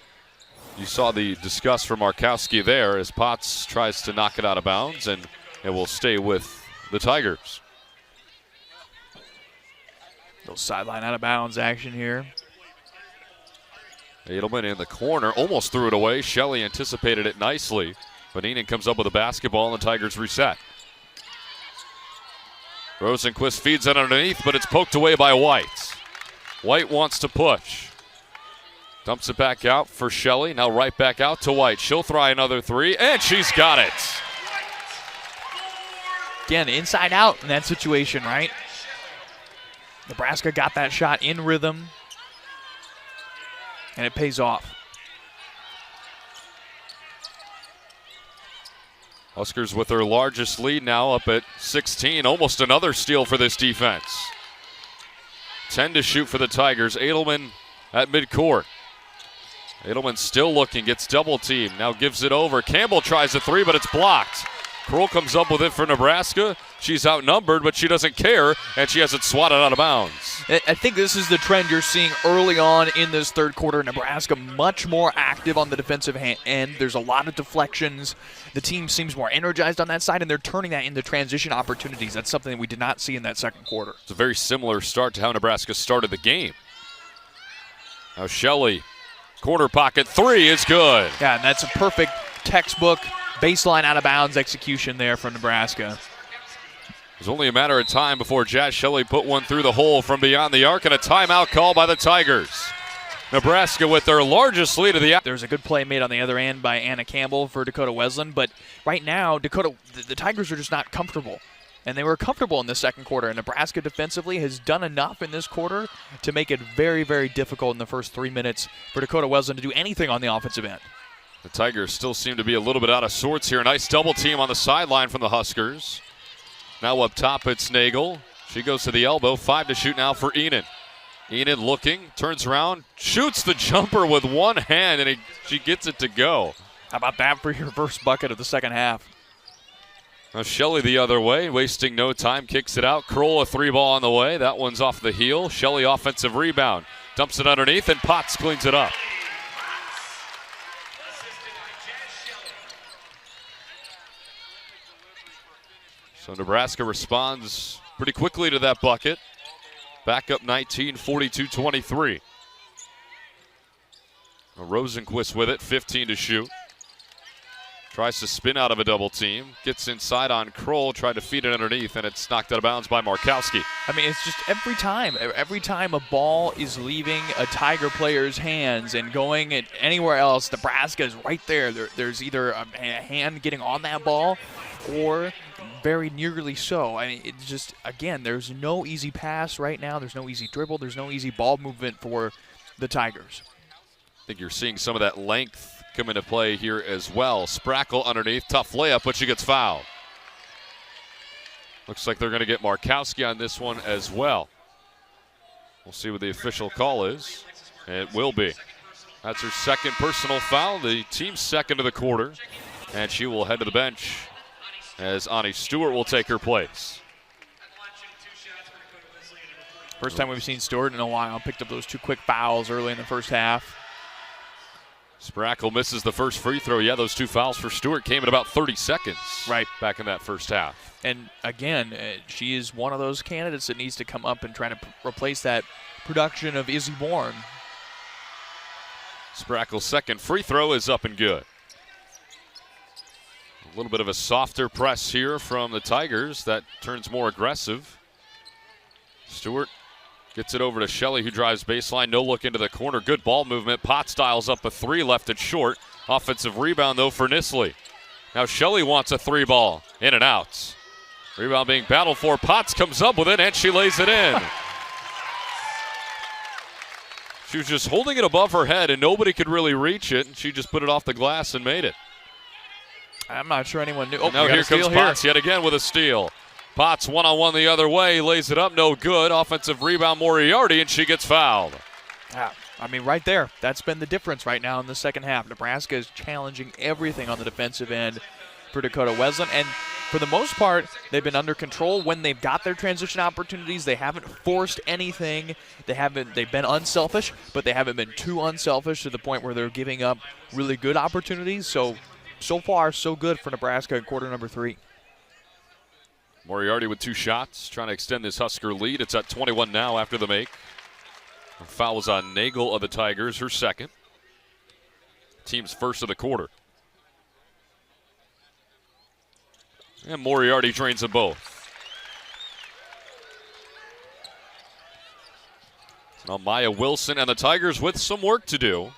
You saw the disgust from Markowski there as Potts tries to knock it out of bounds, and it will stay with the Tigers. Little sideline out of bounds action here. Edelman in the corner, almost threw it away. Shelley anticipated it nicely, but Enon comes up with a basketball, and the Tigers reset. Rosenquist feeds it underneath, but it's poked away by White. White wants to push. Dumps it back out for Shelley. Now right back out to White. She'll try another three, and she's got it. Again, inside out in that situation, right? Nebraska got that shot in rhythm, and it pays off. Huskers with their largest lead now up at 16. Almost another steal for this defense. 10 to shoot for the Tigers. Edelman at midcourt. Edelman still looking, gets double teamed. Now gives it over. Campbell tries a three, but it's blocked. Kroll comes up with it for Nebraska. She's outnumbered, but she doesn't care, and she has it swatted out of bounds. I think this is the trend you're seeing early on in this third quarter. Nebraska much more active on the defensive end. There's a lot of deflections. The team seems more energized on that side, and they're turning that into transition opportunities. That's something that we did not see in that second quarter. It's a very similar start to how Nebraska started the game. Now Shelley, corner pocket three is good. Yeah, and that's a perfect textbook baseline out of bounds execution there from Nebraska. It was only a matter of time before Jazz Shelley put one through the hole from beyond the arc, and a timeout call by the Tigers. Nebraska with their largest lead of the hour. There's a good play made on the other end by Anna Campbell for Dakota Wesleyan, but right now the Tigers are just not comfortable. And they were comfortable in the second quarter. And Nebraska defensively has done enough in this quarter to make it very, very difficult in the first 3 minutes for Dakota Wesleyan to do anything on the offensive end. The Tigers still seem to be a little bit out of sorts here. Nice double team on the sideline from the Huskers. Now up top, it's Nagel. She goes to the elbow. 5 to shoot now for Enid. Enid looking, turns around, shoots the jumper with one hand, and she gets it to go. How about that for your first bucket of the second half? Now Shelley the other way, wasting no time, kicks it out. Kroll a three ball on the way. That one's off the heel. Shelley offensive rebound. Dumps it underneath, and Potts cleans it up. So Nebraska responds pretty quickly to that bucket. Back up 19, 42-23. Rosenquist with it, 15 to shoot. Tries to spin out of a double team. Gets inside on Kroll, tried to feed it underneath, and it's knocked out of bounds by Markowski. I mean, it's just every time a ball is leaving a Tiger player's hands and going anywhere else, Nebraska is right there. There's either a hand getting on that ball or very nearly so. I mean, it's just, again, there's no easy pass right now. There's no easy dribble. There's no easy ball movement for the Tigers. I think you're seeing some of that length come into play here as well. Sprackle underneath, tough layup, but she gets fouled. Looks like they're going to get Markowski on this one as well. We'll see what the official call is. It will be. That's her second personal foul, the team's second of the quarter, and she will head to the bench as Ani Stewart will take her place. First time we've seen Stewart in a while. Picked up those two quick fouls early in the first half. Sprackle misses the first free throw. Yeah, those two fouls for Stewart came in about 30 seconds. Right. Back in that first half. And again, she is one of those candidates that needs to come up and try to replace that production of Izzy Bourne. Sprackle's second free throw is up and good. A little bit of a softer press here from the Tigers that turns more aggressive. Stewart gets it over to Shelley, who drives baseline. No look into the corner. Good ball movement. Potts dials up a three, left it short. Offensive rebound, though, for Nisley. Now Shelley wants a three ball. In and out. Rebound being battled for. Potts comes up with it, and she lays it in. She was just holding it above her head, and nobody could really reach it. And she just put it off the glass and made it. I'm not sure anyone knew. Oh, now here comes Potts yet again with a steal. Potts one-on-one the other way, lays it up, no good. Offensive rebound, Moriarty, and she gets fouled. Yeah, I mean, right there. That's been the difference right now in the second half. Nebraska is challenging everything on the defensive end for Dakota Wesleyan, and for the most part, they've been under control when they've got their transition opportunities. They haven't forced anything. They've been unselfish, but they haven't been too unselfish to the point where they're giving up really good opportunities. So far, so good for Nebraska in quarter number 3. Moriarty with 2 shots, trying to extend this Husker lead. It's at 21 now after the make. The foul was on Nagel of the Tigers, her second. Team's first of the quarter. And Moriarty drains them both. Now Maya Wilson and the Tigers with some work to do.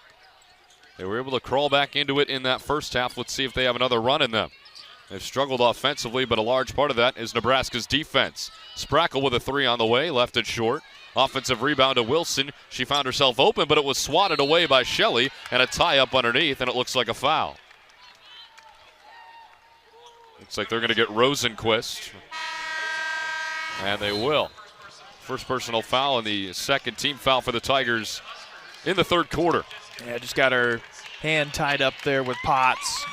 They were able to crawl back into it in that first half. Let's see if they have another run in them. They've struggled offensively, but a large part of that is Nebraska's defense. Sprackle with a three on the way, left it short. Offensive rebound to Wilson. She found herself open, but it was swatted away by Shelley, and a tie up underneath, and it looks like a foul. Looks like they're going to get Rosenquist, and they will. First personal foul and the second team foul for the Tigers in the third quarter. Yeah, just got her hand tied up there with Potts.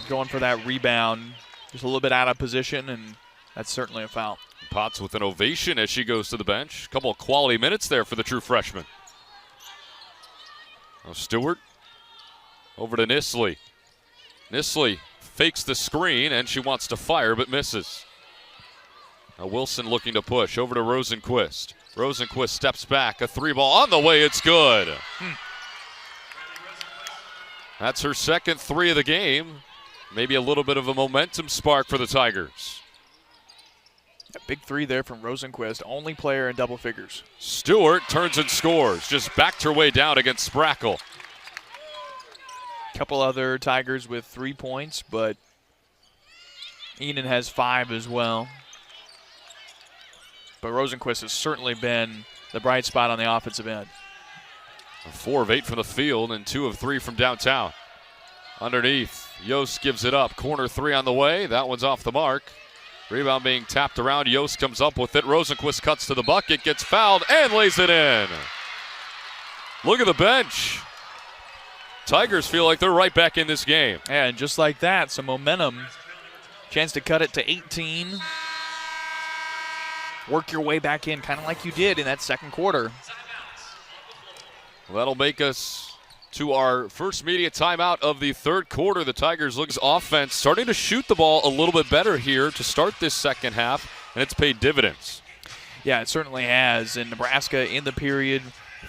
Going for that rebound. Just a little bit out of position, and that's certainly a foul. Potts with an ovation as she goes to the bench. A couple of quality minutes there for the true freshman. Now Stewart over to Nisley. Nisley fakes the screen, and she wants to fire but misses. Now Wilson looking to push over to Rosenquist. Rosenquist steps back, a three ball on the way, it's good. That's her second three of the game. Maybe a little bit of a momentum spark for the Tigers. A big three there from Rosenquist, only player in double figures. Stewart turns and scores, just backed her way down against Sprackle. Couple other Tigers with 3 points, but Enon has 5 as well. But Rosenquist has certainly been the bright spot on the offensive end. 4 of 8 from the field and 2 of 3 from downtown. Underneath, Yost gives it up. Corner three on the way. That one's off the mark. Rebound being tapped around. Yost comes up with it. Rosenquist cuts to the bucket, gets fouled, and lays it in. Look at the bench. Tigers feel like they're right back in this game. Yeah, and just like that, some momentum. Chance to cut it to 18. Work your way back in, kind of like you did in that second quarter. Well, that'll make us to our first media timeout of the third quarter. The Tigers looks offense starting to shoot the ball a little bit better here to start this second half, and it's paid dividends. Yeah, it certainly has. And Nebraska in the period,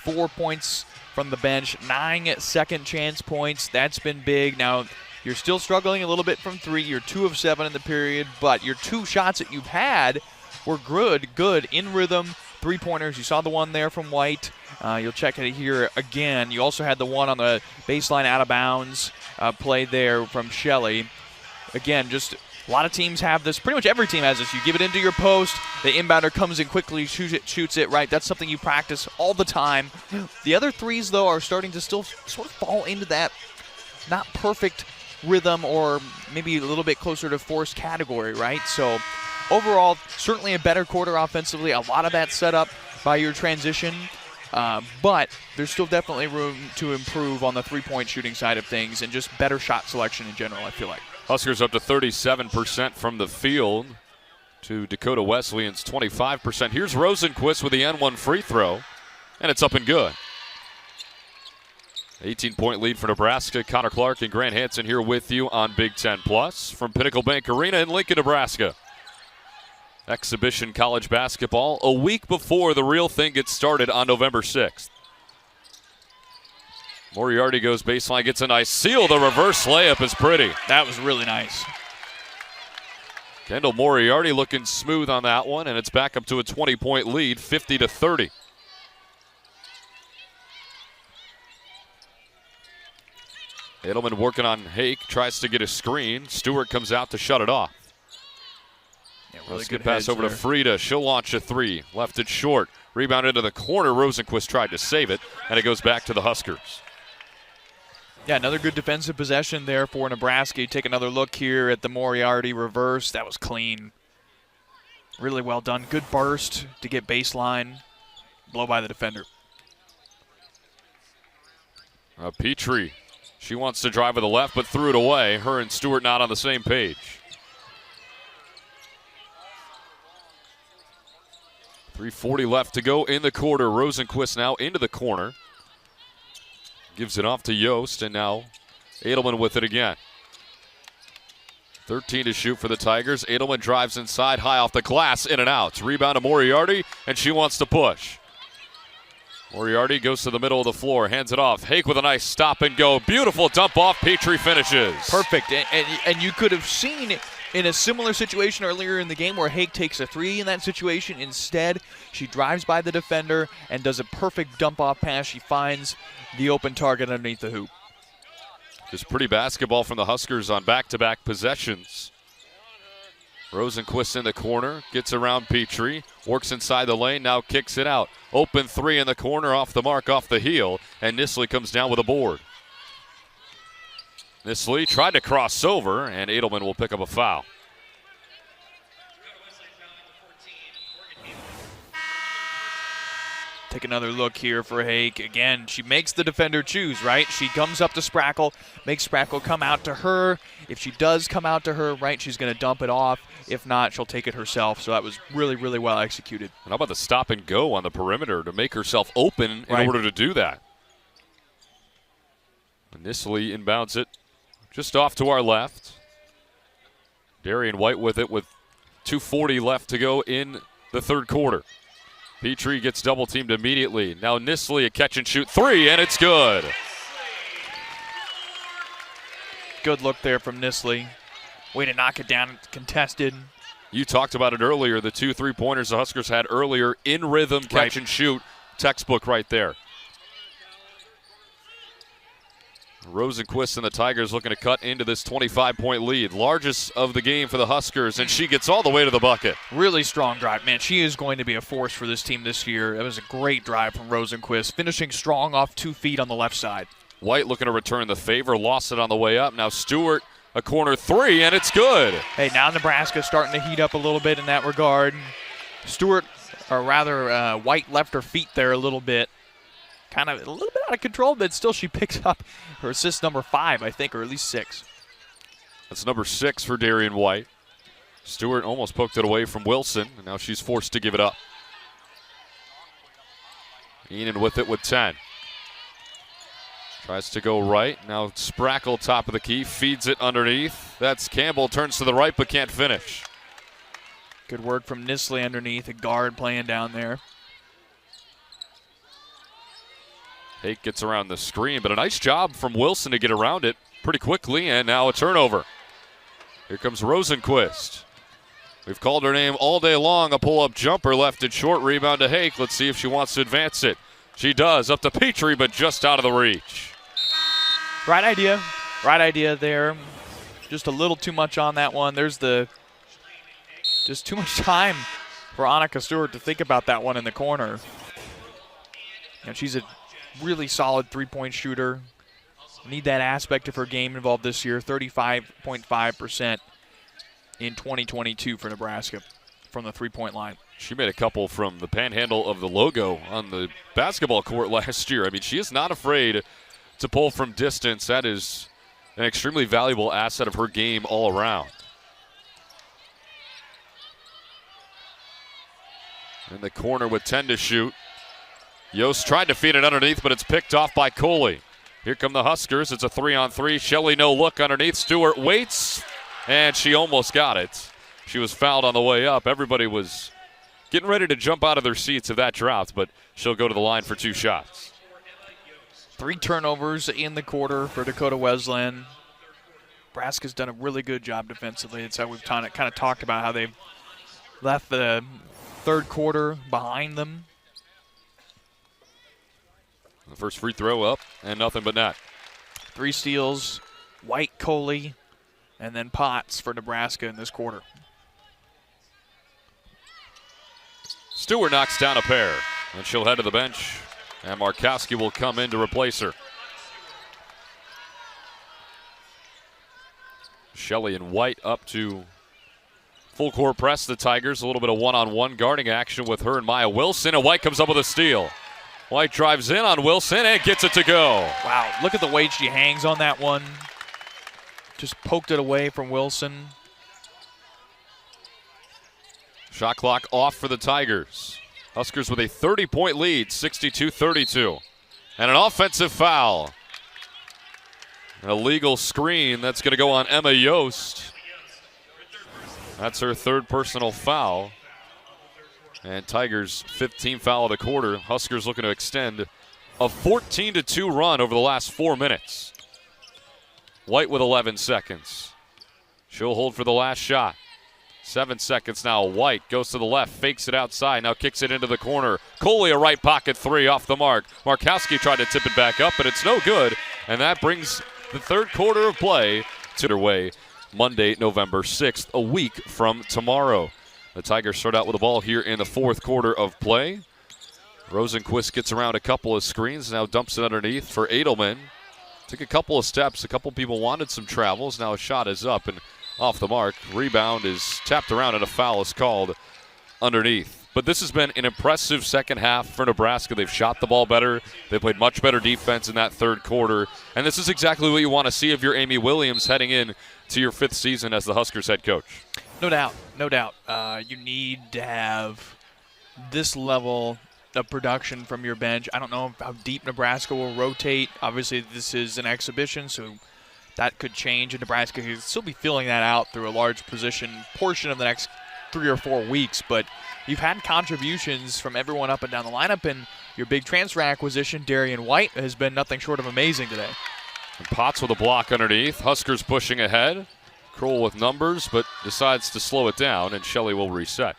4 points from the bench, 9 second chance points. That's been big. Now, you're still struggling a little bit from 3. You're 2 of 7 in the period, but your 2 shots that you've had were good in rhythm. 3-pointers. You saw the one there from White. You'll check it here again. You also had the one on the baseline out of bounds play there from Shelley. Again, just a lot of teams have this. Pretty much every team has this. You give it into your post. The inbounder comes in quickly, shoots it right. That's something you practice all the time. The other threes, though, are starting to still sort of fall into that not perfect rhythm or maybe a little bit closer to forced category, right? So overall, certainly a better quarter offensively. A lot of that set up by your transition. But there's still definitely room to improve on the three-point shooting side of things and just better shot selection in general, I feel like. Huskers up to 37% from the field to Dakota Wesleyan's 25%. Here's Rosenquist with the N1 free throw, and it's up and good. 18-point lead for Nebraska. Connor Clark and Grant Hansen here with you on Big Ten Plus from Pinnacle Bank Arena in Lincoln, Nebraska. Exhibition college basketball a week before the real thing gets started on November 6th. Moriarty goes baseline, gets a nice seal. The reverse layup is pretty. That was really nice. Kendall Moriarty looking smooth on that one, and it's back up to a 20-point lead, 50-30. Edelman working on Hake, tries to get a screen. Stewart comes out to shut it off. Yeah, really good pass over to Frida. She'll launch a three. Left it short. Rebound into the corner. Rosenquist tried to save it, and it goes back to the Huskers. Yeah, another good defensive possession there for Nebraska. You take another look here at the Moriarty reverse. That was clean. Really well done. Good burst to get baseline. Blow by the defender. Petrie. She wants to drive with the left, but threw it away. Her and Stewart not on the same page. 3:40 left to go in the quarter. Rosenquist now into the corner. Gives it off to Yost, and now Edelman with it again. 13 to shoot for the Tigers. Edelman drives inside, high off the glass, in and out. Rebound to Moriarty, and she wants to push. Moriarty goes to the middle of the floor, hands it off. Hake with a nice stop and go. Beautiful dump off. Petrie finishes. Perfect. And you could have seen in a similar situation earlier in the game where Hake takes a three in that situation. Instead, she drives by the defender and does a perfect dump-off pass. She finds the open target underneath the hoop. Just pretty basketball from the Huskers on back-to-back possessions. Rosenquist in the corner, gets around Petrie, works inside the lane, now kicks it out. Open three in the corner, off the mark, off the heel, and Nisley comes down with a board. Nisley tried to cross over, and Edelman will pick up a foul. Take another look here for Hake. Again, she makes the defender choose, right? She comes up to Sprackle, makes Sprackle come out to her. If she does come out to her, right, she's going to dump it off. If not, she'll take it herself. So that was really, really well executed. And how about the stop and go on the perimeter to make herself open in order to do that? Nisley inbounds it just off to our left. Darian White with it with 2:40 left to go in the third quarter. Petrie gets double teamed immediately. Now Nisley a catch and shoot three, and it's good. Good look there from Nisley. Way to knock it down, contested. You talked about it earlier, the 2 3-pointers the Huskers had earlier, in rhythm, catch and shoot, textbook right there. Rosenquist and the Tigers looking to cut into this 25-point lead. Largest of the game for the Huskers, and she gets all the way to the bucket. Really strong drive. Man, she is going to be a force for this team this year. It was a great drive from Rosenquist, finishing strong off 2 feet on the left side. White looking to return the favor, lost it on the way up. Now Stewart, a corner three, and it's good. Hey, now Nebraska starting to heat up a little bit in that regard. Stewart, or rather White left her feet there a little bit. Kind of a little bit out of control, but still she picks up her assist number 5, I think, or at least 6. That's number 6 for Darian White. Stewart almost poked it away from Wilson, and now she's forced to give it up. Enan with it with 10. Tries to go right. Now Sprackle, top of the key, feeds it underneath. That's Campbell, turns to the right but can't finish. Good work from Nisley underneath, a guard playing down there. Hake gets around the screen, but a nice job from Wilson to get around it pretty quickly, and now a turnover. Here comes Rosenquist. We've called her name all day long. A pull-up jumper left it short. Rebound to Hake. Let's see if she wants to advance it. She does. Up to Petrie, but just out of the reach. Right idea. Right idea there. Just a little too much on that one. There's just too much time for Annika Stewart to think about that one in the corner. And she's a really solid three-point shooter. Need that aspect of her game involved this year. 35.5% in 2022 for Nebraska from the three-point line. She made a couple from the panhandle of the logo on the basketball court last year. I mean, she is not afraid to pull from distance. That is an extremely valuable asset of her game all around. In the corner with 10 to shoot. Yost tried to feed it underneath, but it's picked off by Coley. Here come the Huskers. It's a 3-on-3. Shelley no look underneath. Stewart waits, and she almost got it. She was fouled on the way up. Everybody was getting ready to jump out of their seats if that dropped, but she'll go to the line for 2 shots. 3 turnovers in the quarter for Dakota Wesleyan. Nebraska's done a really good job defensively. It's how we've kind of talked about how they've left the third quarter behind them. The first free throw up, and nothing but net. 3 steals, White, Coley, and then Potts for Nebraska in this quarter. Stewart knocks down a pair, and she'll head to the bench, and Markowski will come in to replace her. Shelley and White up to full court press the Tigers. A little bit of one-on-one guarding action with her and Maya Wilson, and White comes up with a steal. White drives in on Wilson and gets it to go. Wow, look at the way she hangs on that one. Just poked it away from Wilson. Shot clock off for the Tigers. Huskers with a 30-point lead, 62-32. And an offensive foul. An illegal screen that's going to go on Emma Yost. That's her 3rd personal foul. And Tigers' 15th foul of the quarter. Huskers looking to extend a 14-2 run over the last 4 minutes. White with 11 seconds. She'll hold for the last shot. 7 seconds now. White goes to the left, fakes it outside, now kicks it into the corner. Coley, a right pocket three off the mark. Markowski tried to tip it back up, but it's no good. And that brings the third quarter of play to their way Monday, November 6th, a week from tomorrow. The Tigers start out with the ball here in the fourth quarter of play. Rosenquist gets around a couple of screens, now dumps it underneath for Edelman. Took a couple of steps. A couple people wanted some travels. Now a shot is up and off the mark. Rebound is tapped around and a foul is called underneath. But this has been an impressive second half for Nebraska. They've shot the ball better. They played much better defense in that third quarter. And this is exactly what you want to see of your Amy Williams heading in to your fifth season as the Huskers head coach. No doubt, no doubt. You need to have this level of production from your bench. I don't know how deep Nebraska will rotate. Obviously, this is an exhibition, so that could change, and Nebraska could still be filling that out through a large portion of the next 3 or 4 weeks. But you've had contributions from everyone up and down the lineup, and your big transfer acquisition, Darian White, has been nothing short of amazing today. And Potts with a block underneath. Huskers pushing ahead. Kroll with numbers, but decides to slow it down, and Shelley will reset.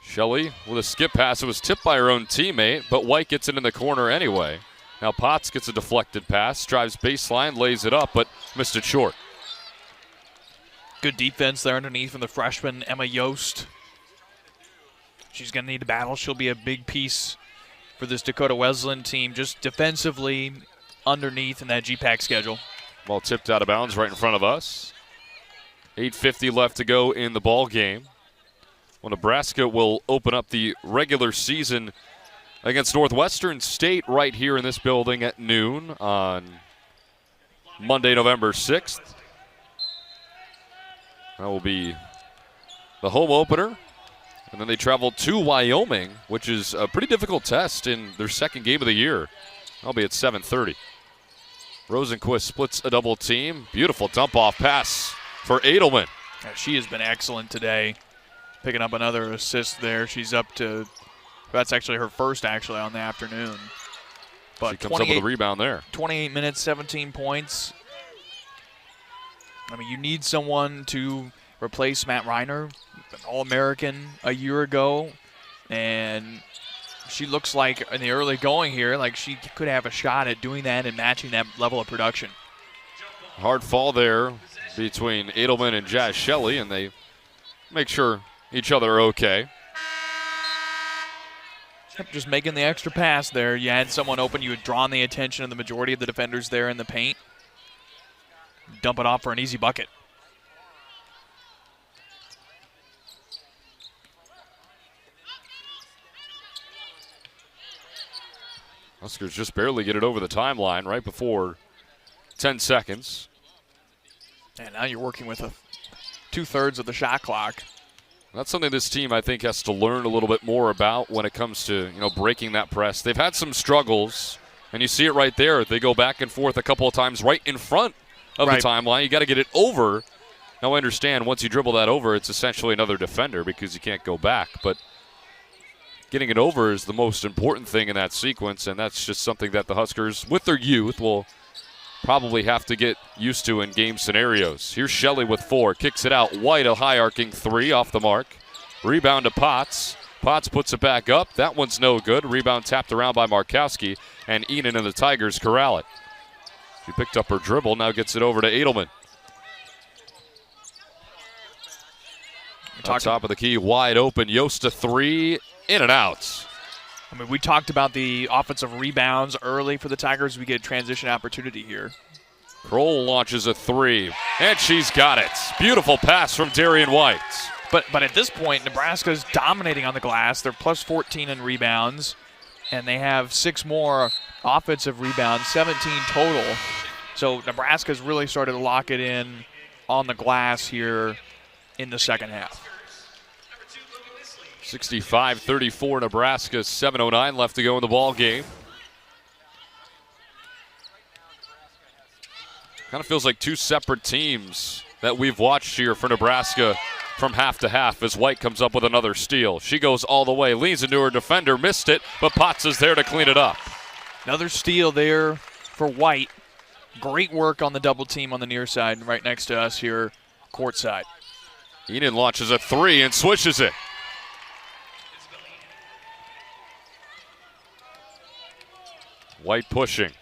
Shelley with a skip pass. It was tipped by her own teammate, but White gets it in the corner anyway. Now Potts gets a deflected pass, drives baseline, lays it up, but missed it short. Good defense there underneath from the freshman, Emma Yost. She's going to need to battle. She'll be a big piece for this Dakota Wesleyan team, just defensively underneath in that GPAC schedule. Ball tipped out of bounds right in front of us. 8:50 left to go in the ball game. Well, Nebraska will open up the regular season against Northwestern State right here in this building at noon on Monday, November 6th. That will be the home opener. And then they travel to Wyoming, which is a pretty difficult test in their second game of the year. That'll be at 7:30. Rosenquist splits a double team. Beautiful dump-off pass for Edelman. Yeah, she has been excellent today. Picking up another assist there. She's up to, that's actually her first on the afternoon. But she comes up with a rebound there. 28 minutes, 17 points. I mean, you need someone to replace Matt Reiner, an All-American a year ago. And she looks like in the early going here, like she could have a shot at doing that and matching that level of production. Hard fall there between Edelman and Jazz Shelley, and they make sure each other are okay. Just making the extra pass there. You had someone open. You had drawn the attention of the majority of the defenders there in the paint. Dump it off for an easy bucket. Huskers just barely get it over the timeline right before 10 seconds. And now you're working with 2/3 of the shot clock. That's something this team, I think, has to learn a little bit more about when it comes to, breaking that press. They've had some struggles, and you see it right there. They go back and forth a couple of times right in front of the timeline. You got to get it over. Now, I understand once you dribble that over, it's essentially another defender because you can't go back. But getting it over is the most important thing in that sequence, and that's just something that the Huskers, with their youth, will probably have to get used to in game scenarios. Here's Shelley with 4. Kicks it out. White, a high arcing 3 off the mark. Rebound to Potts. Potts puts it back up. That one's no good. Rebound tapped around by Markowski, and Enan and the Tigers corral it. She picked up her dribble, now gets it over to Edelman. On top of the key, wide open. Yost a 3, in and out. I mean, we talked about the offensive rebounds early for the Tigers. We get a transition opportunity here. Kroll launches a 3, and she's got it. Beautiful pass from Darian White. But at this point, Nebraska's dominating on the glass. They're plus 14 in rebounds, and they have 6 more offensive rebounds, 17 total. So Nebraska's really started to lock it in on the glass here in the second half. 65-34 Nebraska, 7:09 left to go in the ball game. Kind of feels like two separate teams that we've watched here for Nebraska from half to half as White comes up with another steal. She goes all the way, leans into her defender, missed it, but Potts is there to clean it up. Another steal there for White. Great work on the double team on the near side right next to us here courtside. Eden launches a three and swishes it. White pushing.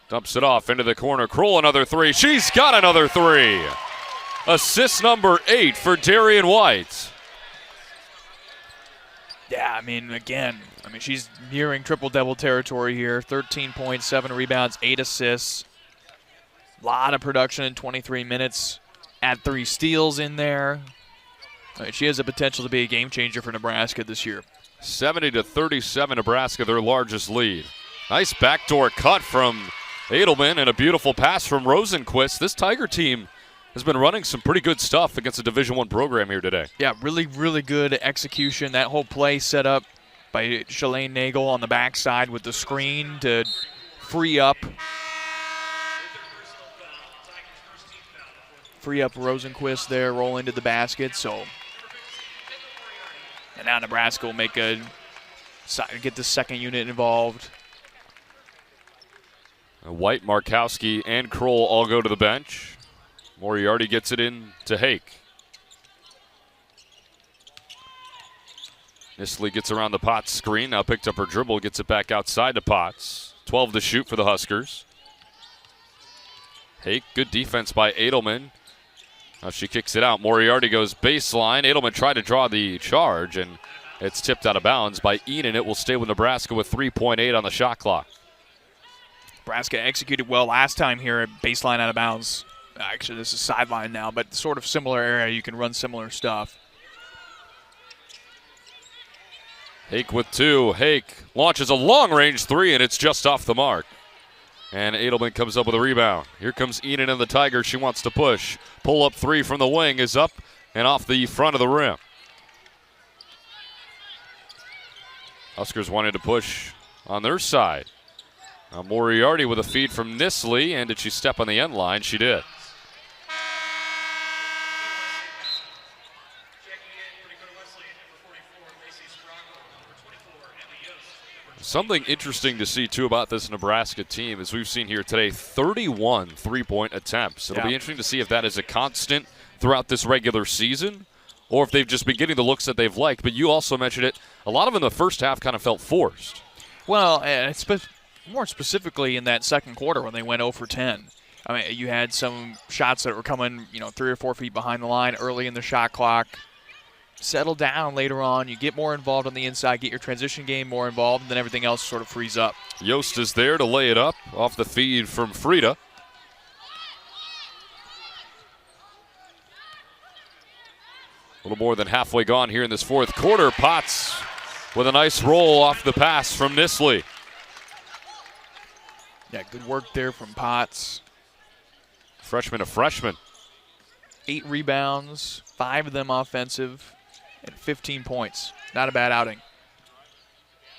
Dumps it off into the corner. Kroll another three. She's got another three. Assist number 8 for Darian White. Yeah, again, she's nearing triple-double territory here. 13 points, 7 rebounds, 8 assists. A lot of production in 23 minutes. Add 3 steals in there. She has the potential to be a game changer for Nebraska this year. 70-37, Nebraska, their largest lead. Nice backdoor cut from Edelman and a beautiful pass from Rosenquist. This Tiger team has been running some pretty good stuff against a Division I program here today. Yeah, really, really good execution. That whole play set up by Shalane Nagel on the backside with the screen to free up Rosenquist there, roll into the basket. And now Nebraska will get the second unit involved. White, Markowski, and Kroll all go to the bench. Moriarty gets it in to Hake. Nisley gets around the Potts screen. Now picked up her dribble, gets it back outside to Potts. 12 to shoot for the Huskers. Hake, good defense by Edelman. Now she kicks it out. Moriarty goes baseline. Edelman tried to draw the charge, and it's tipped out of bounds by Eden. It will stay with Nebraska with 3.8 on the shot clock. Nebraska executed well last time here at baseline out of bounds. Actually, this is sideline now, but sort of similar area. You can run similar stuff. Hake with 2. Hake launches a long-range 3, and it's just off the mark. And Edelman comes up with a rebound. Here comes Eden and the Tigers. She wants to push. Pull-up 3 from the wing is up and off the front of the rim. Huskers wanted to push on their side. Now Moriarty with a feed from Nisley, and did she step on the end line? She did. Something interesting to see, too, about this Nebraska team, as we've seen here today, 31 three-point attempts. It'll be interesting to see if that is a constant throughout this regular season or if they've just been getting the looks that they've liked. But you also mentioned it. A lot of them in the first half kind of felt forced. Well, more specifically in that second quarter when they went 0 for 10. You had some shots that were coming, 3 or 4 feet behind the line early in the shot clock. Settle down later on. You get more involved on the inside, get your transition game more involved, and then everything else sort of frees up. Yost is there to lay it up off the feed from Frida. A little more than halfway gone here in this fourth quarter. Potts with a nice roll off the pass from Nisley. Yeah, good work there from Potts. Freshman to freshman. 8 rebounds, 5 of them offensive, and 15 points. Not a bad outing.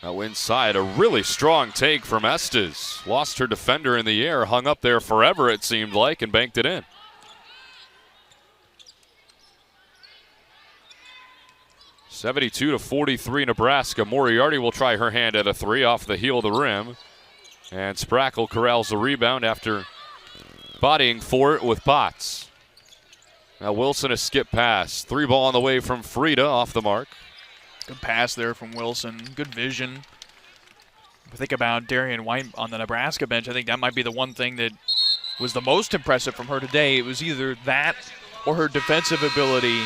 Now inside, a really strong take from Estes. Lost her defender in the air, hung up there forever it seemed like, and banked it in. (72-43) Nebraska. Moriarty will try her hand at a 3 off the heel of the rim. And Sprackle corrals the rebound after bodying for it with Potts. Now Wilson, a skip pass. 3 ball on the way from Frida off the mark. Good pass there from Wilson. Good vision. If I think about Darian White on the Nebraska bench, I think that might be the one thing that was the most impressive from her today. It was either that or her defensive ability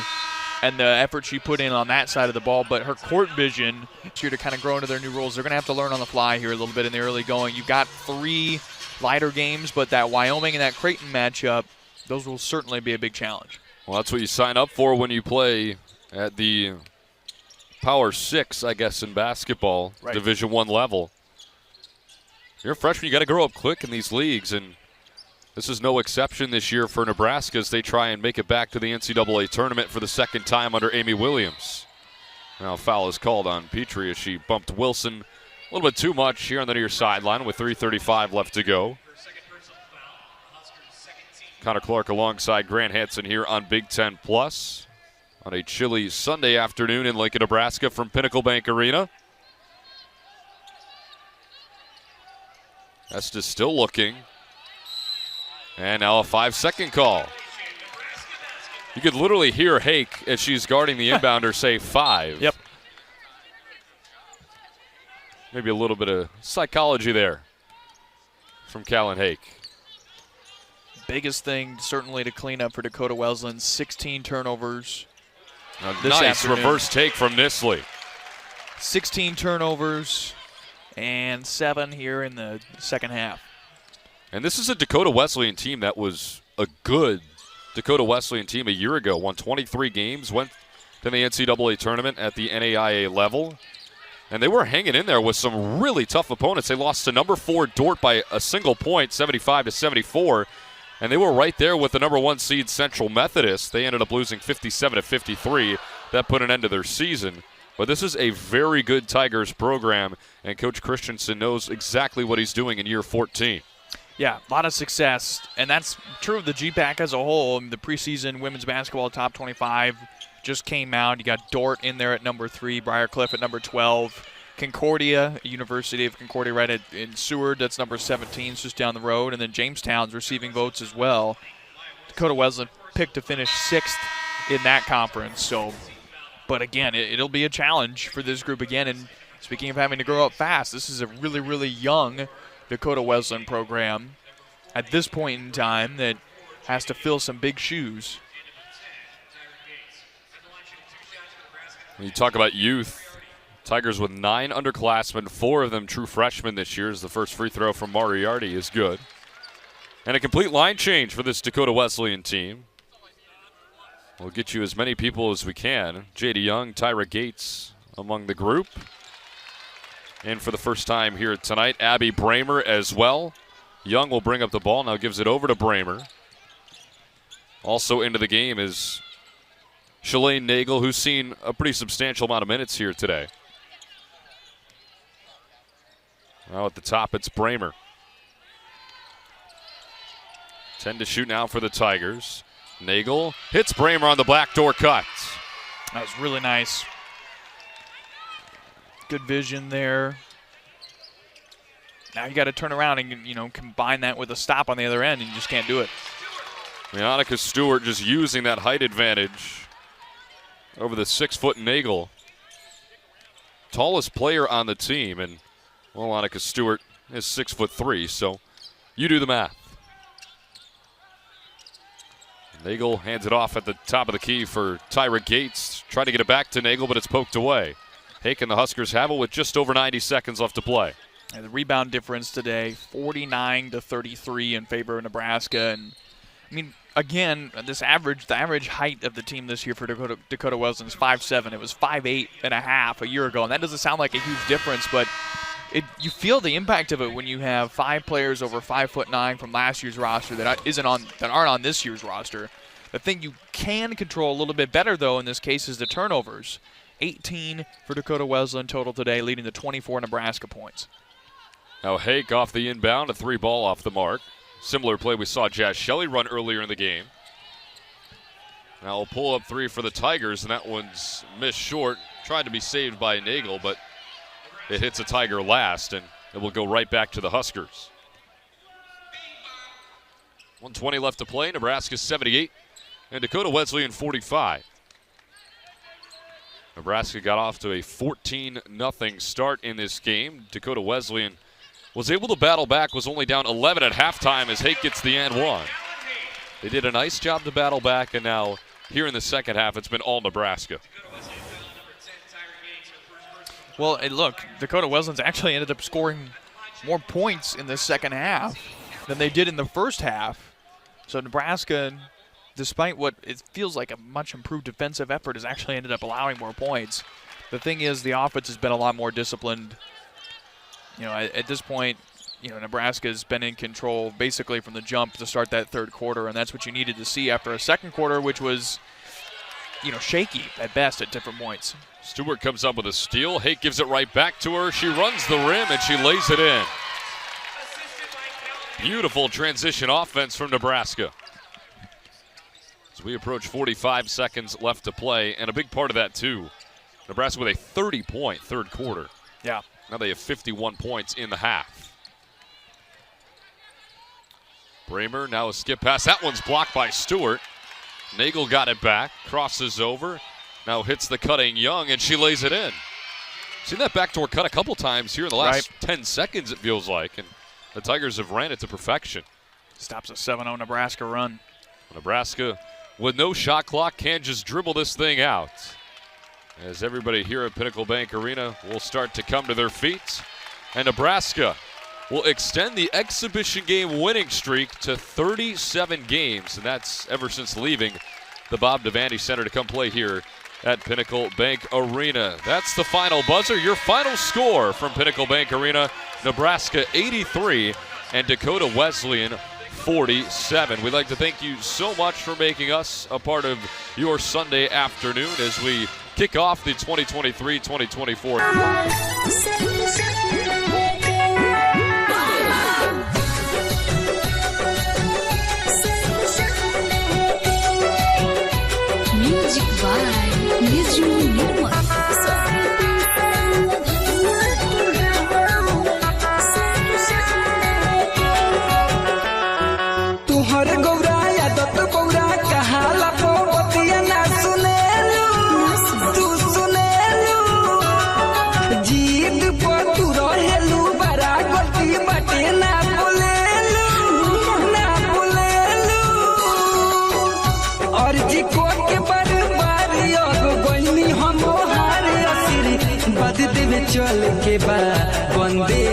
and the effort she put in on that side of the ball. But her court vision, here to kind of grow into their new roles, they're going to have to learn on the fly here a little bit in the early going. You've got 3 lighter games, but that Wyoming and that Creighton matchup, those will certainly be a big challenge. Well, that's what you sign up for when you play at the Power 6, I guess, in basketball, right. Division I level. You're a freshman, you got to grow up quick in these leagues, and this is no exception this year for Nebraska as they try and make it back to the NCAA tournament for the second time under Amy Williams. Now foul is called on Petrie as she bumped Wilson a little bit too much here on the near sideline with 3:35 left to go. Connor Clark alongside Grant Hansen here on Big Ten Plus on a chilly Sunday afternoon in Lincoln, Nebraska from Pinnacle Bank Arena. Estes still looking. And now a 5-second call. You could literally hear Hake as she's guarding the inbounder say 5. Yep. Maybe a little bit of psychology there from Callan Hake. Biggest thing certainly to clean up for Dakota Wesleyan, 16 turnovers. Nice afternoon. reverse take from Nisley. 16 turnovers and 7 here in the second half. And this is a Dakota Wesleyan team that was a good Dakota Wesleyan team a year ago. Won 23 games, went to the NCAA tournament at the NAIA level. And they were hanging in there with some really tough opponents. They lost to number 4 Dordt by a single point, 75-74. And they were right there with the number 1 seed Central Methodist. They ended up losing 57-53. That put an end to their season. But this is a very good Tigers program, and Coach Christensen knows exactly what he's doing in year 14. Yeah, a lot of success, and that's true of the GPAC as a whole. The preseason women's basketball top 25 just came out. You got Dordt in there at number 3, Briarcliff at number 12, Concordia, University of Concordia right in Seward, that's number 17, it's just down the road, and then Jamestown's receiving votes as well. Dakota Wesleyan picked to finish 6th in that conference. So, but again, it'll be a challenge for this group again. And speaking of having to grow up fast, this is a really, really young Dakota Wesleyan program at this point in time that has to fill some big shoes. When you talk about youth, Tigers with 9 underclassmen, 4 of them true freshmen this year, as the first free throw from Moriarty is good. And a complete line change for this Dakota Wesleyan team. We'll get you as many people as we can. J.D. Young, Tyra Gates among the group. And for the first time here tonight, Abby Bramer as well. Young will bring up the ball, now gives it over to Bramer. Also into the game is Shalane Nagel, who's seen a pretty substantial amount of minutes here today. Now at the top, it's Bramer. 10 to shoot now for the Tigers. Nagel hits Bramer on the backdoor cut. That was really nice. Good vision there. Now you got to turn around and combine that with a stop on the other end, and you just can't do it. Monica Stewart just using that height advantage over the 6-foot Nagel. Tallest player on the team, and well, Monica Stewart is 6'3", so you do the math. Nagel hands it off at the top of the key for Tyra Gates. Trying to get it back to Nagel, but it's poked away. Hake and the Huskers have it with just over 90 seconds left to play. And the rebound difference today, 49-33 in favor of Nebraska. And I mean, again, the average height of the team this year for Dakota Wesleyan is 5'7". It was 5'8.5" a year ago, and that doesn't sound like a huge difference, but you feel the impact of it when you have 5 players over 5'9" from last year's roster that aren't on this year's roster. The thing you can control a little bit better, though, in this case is the turnovers. 18 for Dakota Wesleyan total today, leading to 24 Nebraska points. Now Hake off the inbound, a 3 ball off the mark. Similar play we saw Jazz Shelley run earlier in the game. Now a pull-up 3 for the Tigers, and that one's missed short. Tried to be saved by Nagel, but it hits a Tiger last, and it will go right back to the Huskers. 1:20 left to play. Nebraska 78 and Dakota Wesleyan 45. Nebraska got off to a 14-0 start in this game. Dakota Wesleyan was able to battle back, was only down 11 at halftime as Hake gets the and one. They did a nice job to battle back, and now here in the second half, it's been all Nebraska. Well, and look, Dakota Wesleyan's actually ended up scoring more points in the second half than they did in the first half. So Nebraska, despite what it feels like a much improved defensive effort, has actually ended up allowing more points. The thing is, the offense has been a lot more disciplined. At this point, Nebraska's been in control basically from the jump to start that third quarter, and that's what you needed to see after a second quarter, which was, shaky at best at different points. Stewart comes up with a steal. Hake gives it right back to her. She runs the rim, and she lays it in. Beautiful transition offense from Nebraska. As we approach 45 seconds left to play, and a big part of that, too, Nebraska with a 30-point third quarter. Yeah. Now they have 51 points in the half. Bramer now a skip pass. That one's blocked by Stewart. Nagel got it back, crosses over, now hits the cutting Young, and she lays it in. Seen that backdoor cut a couple times here in the last 10 seconds, it feels like, and the Tigers have ran it to perfection. Stops a 7-0 Nebraska run. Nebraska, with no shot clock, can just dribble this thing out. As everybody here at Pinnacle Bank Arena will start to come to their feet, and Nebraska will extend the exhibition game winning streak to 37 games, and that's ever since leaving the Bob Devaney Center to come play here at Pinnacle Bank Arena. That's the final buzzer. Your final score from Pinnacle Bank Arena: Nebraska 83 and Dakota Wesleyan 47. We'd like to thank you so much for making us a part of your Sunday afternoon as we kick off the 2023-2024. चल के बाद बंदे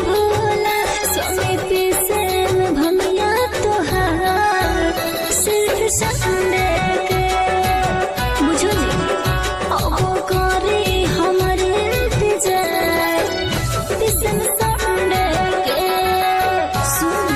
भोला समिति से भमिया तोहार सिर्फ Sunday के बुझो जी अब करे हमारे इंतजार किसन संडे के सुन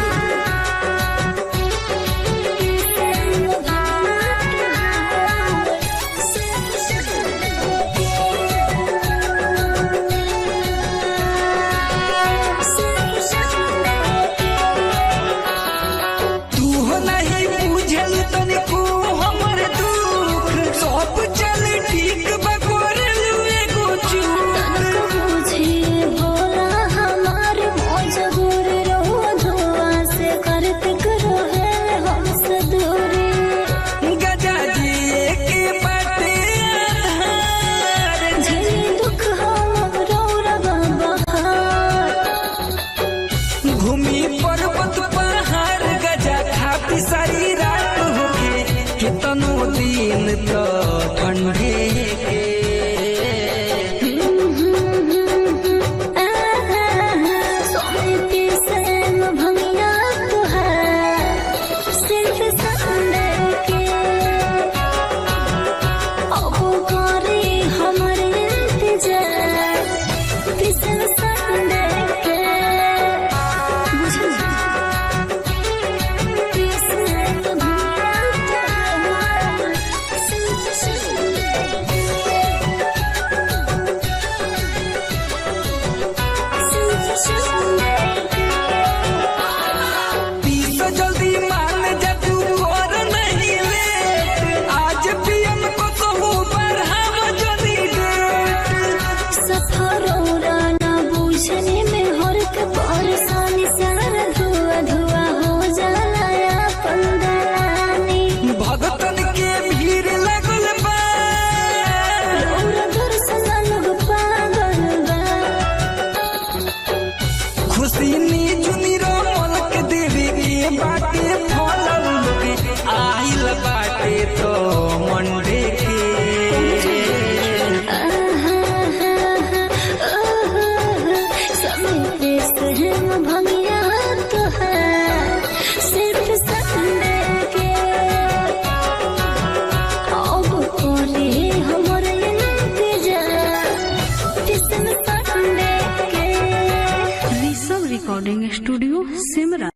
recording studio Simra।